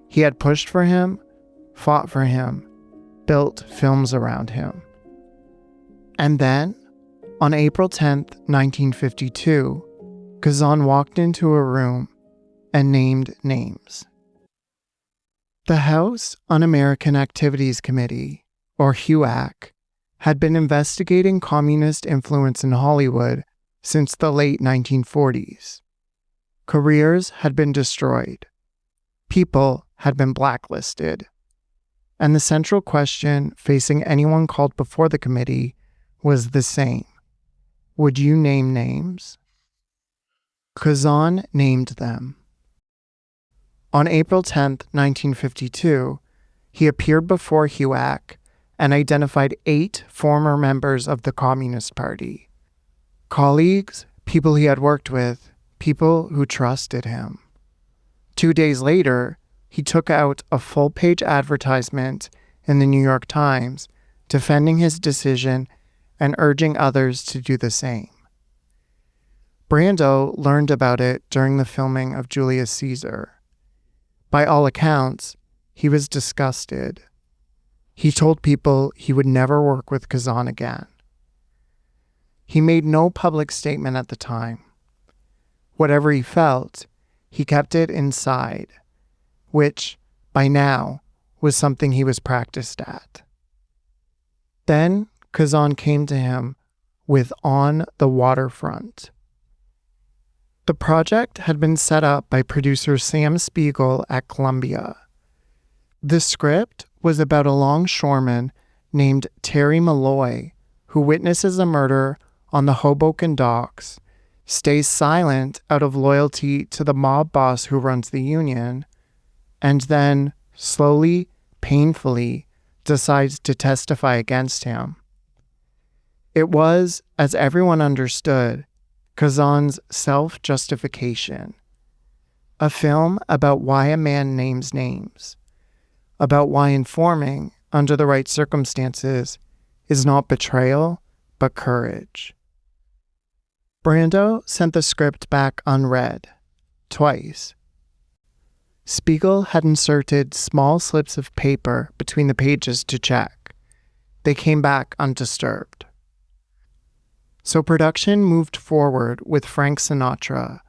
He had pushed for him, fought for him, built films around him. And then, on April 10th, 1952, Kazan walked into a room and named names. The House Un-American Activities Committee, or HUAC, had been investigating communist influence in Hollywood since the late 1940s. Careers had been destroyed. People had been blacklisted. And the central question facing anyone called before the committee was the same. Would you name names? Kazan named them. On April 10th, 1952, he appeared before HUAC and identified 8 former members of the Communist Party. Colleagues, people he had worked with, people who trusted him. 2 days later, he took out a full-page advertisement in the New York Times defending his decision and urging others to do the same. Brando learned about it during the filming of Julius Caesar. By all accounts, he was disgusted. He told people he would never work with Kazan again. He made no public statement at the time. Whatever he felt, he kept it inside, which, by now, was something he was practiced at. Then Kazan came to him with On the Waterfront. The project had been set up by producer Sam Spiegel at Columbia. The script was about a longshoreman named Terry Malloy who witnesses a murder on the Hoboken docks, stays silent out of loyalty to the mob boss who runs the union, and then, slowly, painfully, decides to testify against him. It was, as everyone understood, Kazan's self-justification. A film about why a man names names. About why informing, under the right circumstances, is not betrayal, but courage. Brando sent the script back unread, twice. Spiegel had inserted small slips of paper between the pages to check. They came back undisturbed. So production moved forward with Frank Sinatra,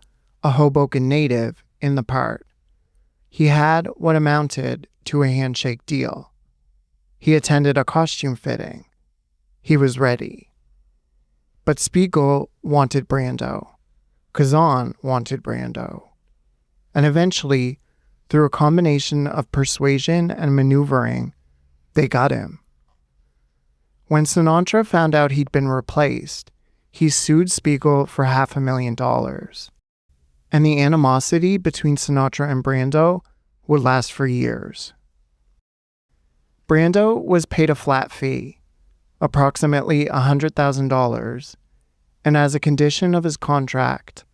a Hoboken native, in the part. He had what amounted to a handshake deal. He attended a costume fitting. He was ready. But Spiegel wanted Brando. Kazan wanted Brando. And eventually, through a combination of persuasion and maneuvering, they got him. When Sinatra found out he'd been replaced, he sued Spiegel for $500,000. And the animosity between Sinatra and Brando would last for years. Brando was paid a flat fee, approximately $100,000, and as a condition of his contract,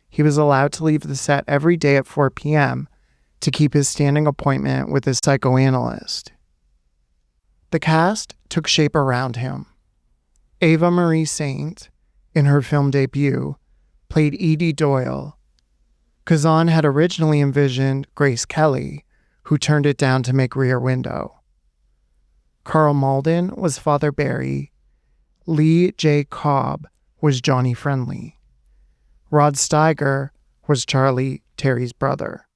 he was allowed to leave the set every day at 4 p.m. to keep his standing appointment with his psychoanalyst. The cast took shape around him. Ava Marie Saint, in her film debut, played Edie Doyle. Kazan had originally envisioned Grace Kelly, who turned it down to make Rear Window. Carl Malden was Father Barry. Lee J. Cobb was Johnny Friendly. Rod Steiger was Charlie, Terry's brother.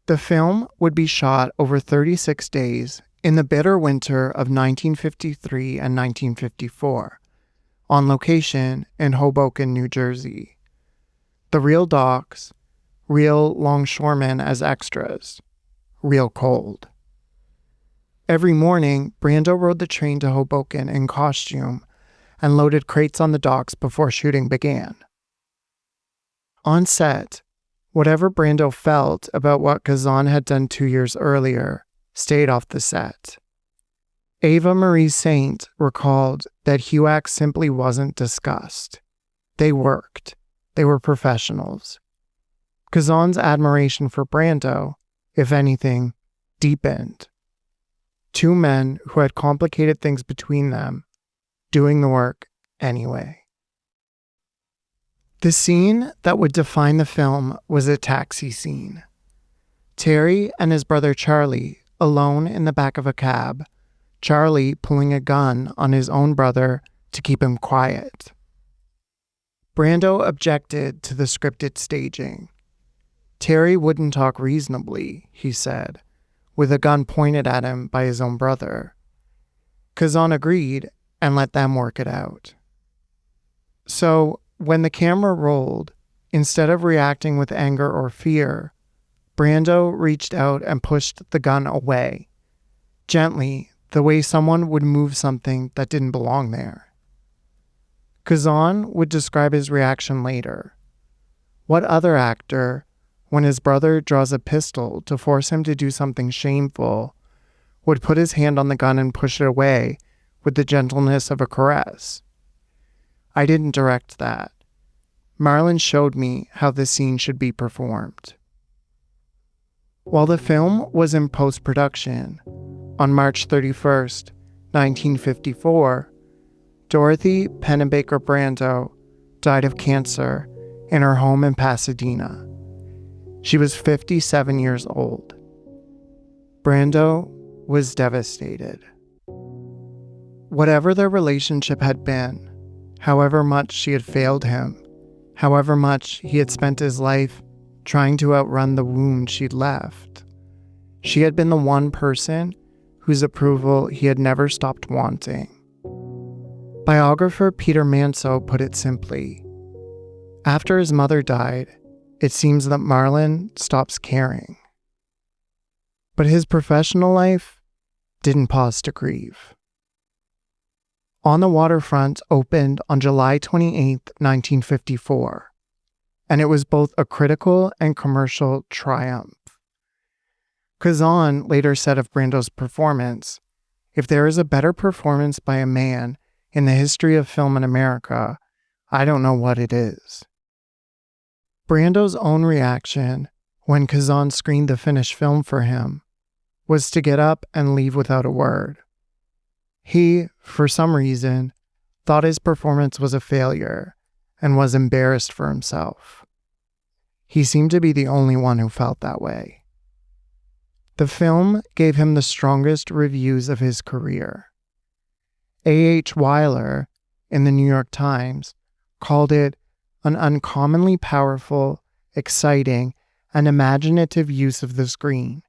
The film would be shot over 36 days in the bitter winter of 1953 and 1954, on location in Hoboken, New Jersey. The real docks, real longshoremen as extras, real cold. Every morning, Brando rode the train to Hoboken in costume and loaded crates on the docks before shooting began. On set, whatever Brando felt about what Kazan had done 2 years earlier stayed off the set. Ava Marie Saint recalled that HUAC simply wasn't discussed. They worked. They were professionals. Kazan's admiration for Brando, if anything, deepened. 2 men who had complicated things between them, doing the work anyway. The scene that would define the film was a taxi scene. Terry and his brother Charlie alone in the back of a cab, Charlie pulling a gun on his own brother to keep him quiet. Brando objected to the scripted staging. Terry wouldn't talk reasonably, he said, with a gun pointed at him by his own brother. Kazan agreed and let them work it out. So, when the camera rolled, instead of reacting with anger or fear, Brando reached out and pushed the gun away, gently, the way someone would move something that didn't belong there. Kazan would describe his reaction later. What other actor, when his brother draws a pistol to force him to do something shameful, would put his hand on the gun and push it away with the gentleness of a caress? I didn't direct that. Marlon showed me how the scene should be performed. While the film was in post-production, on March 31st, 1954, Dorothy Pennebaker Brando died of cancer in her home in Pasadena. She was 57 years old. Brando was devastated. Whatever their relationship had been, however much she had failed him, however much he had spent his life trying to outrun the wound she'd left, she had been the one person whose approval he had never stopped wanting. Biographer Peter Manso put it simply: after his mother died, it seems that Marlon stops caring. But his professional life didn't pause to grieve. On the Waterfront opened on July 28, 1954, and it was both a critical and commercial triumph. Kazan later said of Brando's performance, "If there is a better performance by a man in the history of film in America, I don't know what it is." Brando's own reaction when Kazan screened the finished film for him was to get up and leave without a word. He, for some reason, thought his performance was a failure and was embarrassed for himself. He seemed to be the only one who felt that way. The film gave him the strongest reviews of his career. A.H. Weiler, in the New York Times, called it an uncommonly powerful, exciting, and imaginative use of the screen.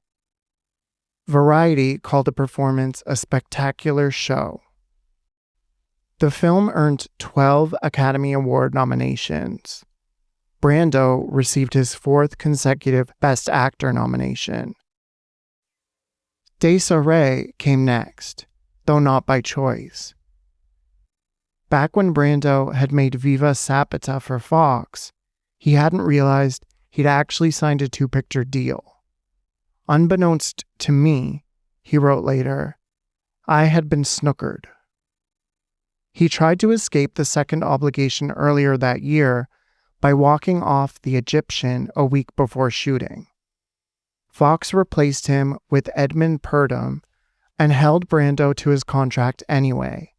Variety called the performance a spectacular show. The film earned 12 Academy Award nominations. Brando received his 4th consecutive Best Actor nomination. Desiree came next, though not by choice. Back when Brando had made Viva Zapata for Fox, he hadn't realized he'd actually signed a 2-picture deal. Unbeknownst to me, he wrote later, I had been snookered. He tried to escape the second obligation earlier that year by walking off The Egyptian a week before shooting. Fox replaced him with Edmund Purdom and held Brando to his contract anyway,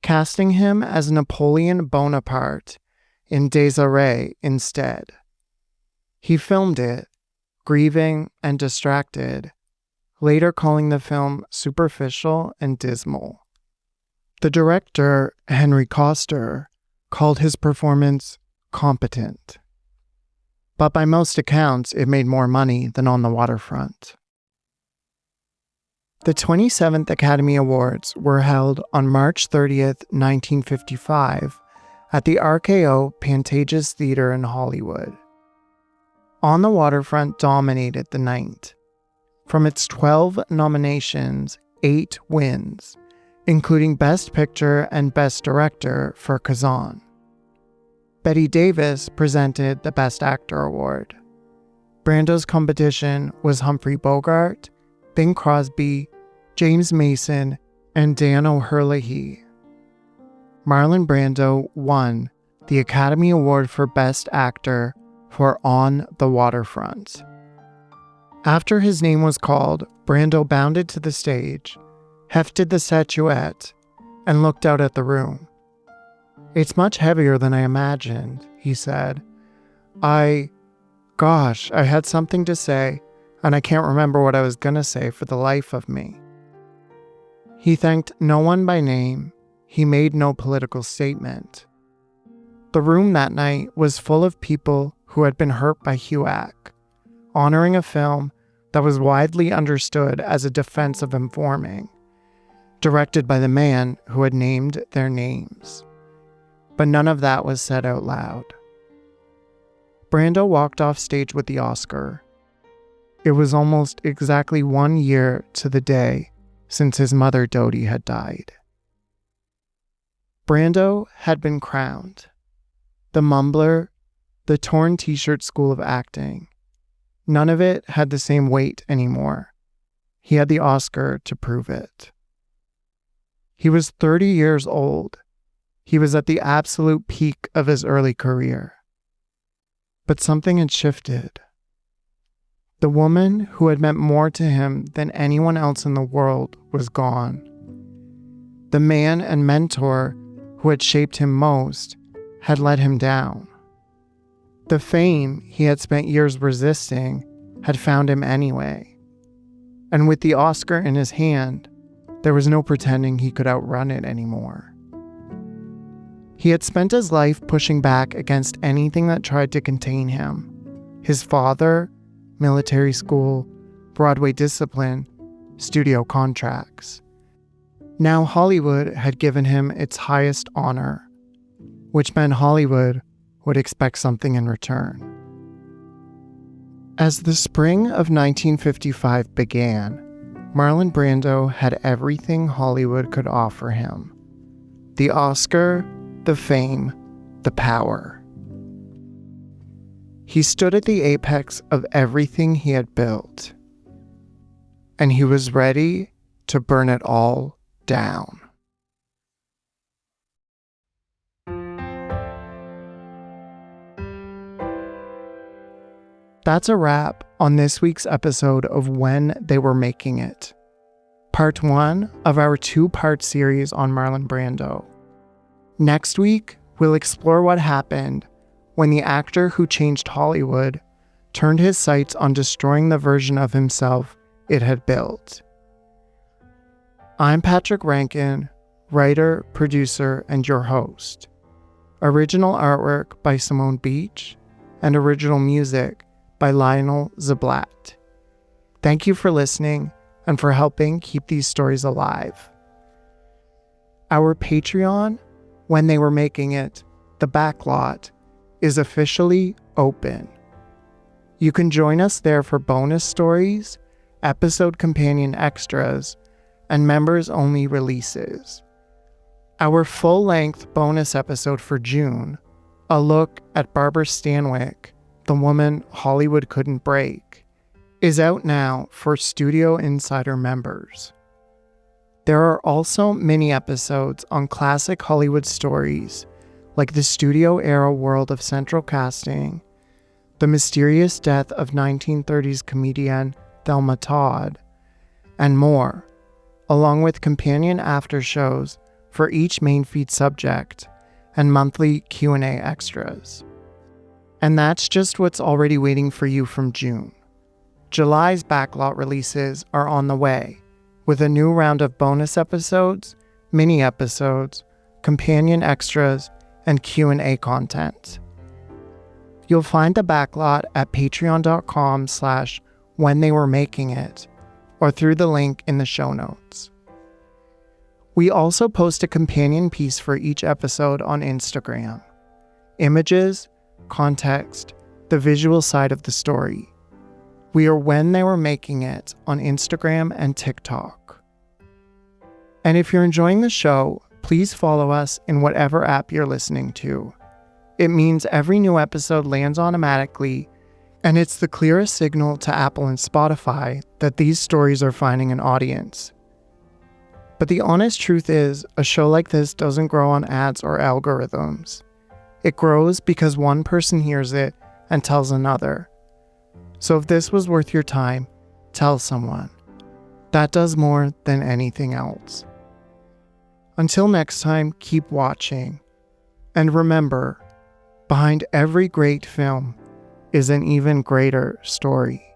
casting him as Napoleon Bonaparte in Desiree instead. He filmed it, grieving and distracted, later calling the film superficial and dismal. The director, Henry Koster, called his performance competent. But by most accounts, it made more money than On the Waterfront. The 27th Academy Awards were held on March 30th, 1955, at the RKO Pantages Theatre in Hollywood. On the Waterfront dominated the night. From its 12 nominations, 8 wins, including Best Picture and Best Director for Kazan. Bette Davis presented the Best Actor award. Brando's competition was Humphrey Bogart, Bing Crosby, James Mason, and Dan O'Herlihy. Marlon Brando won the Academy Award for Best Actor for On the Waterfront. After his name was called, Brando bounded to the stage, hefted the statuette, and looked out at the room. "It's much heavier than I imagined," he said. Gosh, I had something to say, and I can't remember what I was going to say for the life of me. He thanked no one by name. He made no political statement. The room that night was full of people who had been hurt by HUAC, honoring a film that was widely understood as a defense of informing, directed by the man who had named their names. But none of that was said out loud. Brando walked off stage with the Oscar. It was almost exactly 1 year to the day since his mother Dodie had died. Brando had been crowned. The Mumbler, the torn t-shirt school of acting. None of it had the same weight anymore. He had the Oscar to prove it. He was 30 years old. He was at the absolute peak of his early career. But something had shifted. The woman who had meant more to him than anyone else in the world was gone. The man and mentor who had shaped him most had let him down. The fame he had spent years resisting had found him anyway. And with the Oscar in his hand, there was no pretending he could outrun it anymore. He had spent his life pushing back against anything that tried to contain him. His father, military school, Broadway discipline, studio contracts. Now Hollywood had given him its highest honor, which meant Hollywood would expect something in return. As the spring of 1955 began, Marlon Brando had everything Hollywood could offer him. The Oscar, the fame, the power. He stood at the apex of everything he had built, and he was ready to burn it all down. That's a wrap on this week's episode of When They Were Making It, part 1 of our 2-part series on Marlon Brando. Next week, we'll explore what happened when the actor who changed Hollywood turned his sights on destroying the version of himself it had built. I'm Patrick Rankin, writer, producer, and your host. Original artwork by Simone Beach, and original music by Lionel Zablat. Thank you for listening and for helping keep these stories alive. Our Patreon, When They Were Making It, The Backlot, is officially open. You can join us there for bonus stories, episode companion extras, and members-only releases. Our full-length bonus episode for June, a look at Barbara Stanwyck, the woman Hollywood couldn't break, is out now for Studio Insider members. There are also mini-episodes on classic Hollywood stories like the studio-era world of central casting, the mysterious death of 1930s comedian Thelma Todd, and more, along with companion after-shows for each main feed subject and monthly Q&A extras. And that's just what's already waiting for you from June. July's backlot releases are on the way, with a new round of bonus episodes, mini-episodes, companion extras, and Q&A content. You'll find the backlot at patreon.com/whentheyweremaking it, or through the link in the show notes. We also post a companion piece for each episode on Instagram. Images, context, the visual side of the story. We are When They Were Making It on Instagram and TikTok. And if you're enjoying the show, please follow us in whatever app you're listening to. It means every new episode lands automatically, and it's the clearest signal to Apple and Spotify that these stories are finding an audience. But the honest truth is, a show like this doesn't grow on ads or algorithms. It grows because one person hears it and tells another. So if this was worth your time, tell someone. That does more than anything else. Until next time, keep watching. And remember, Behind every great film is an even greater story.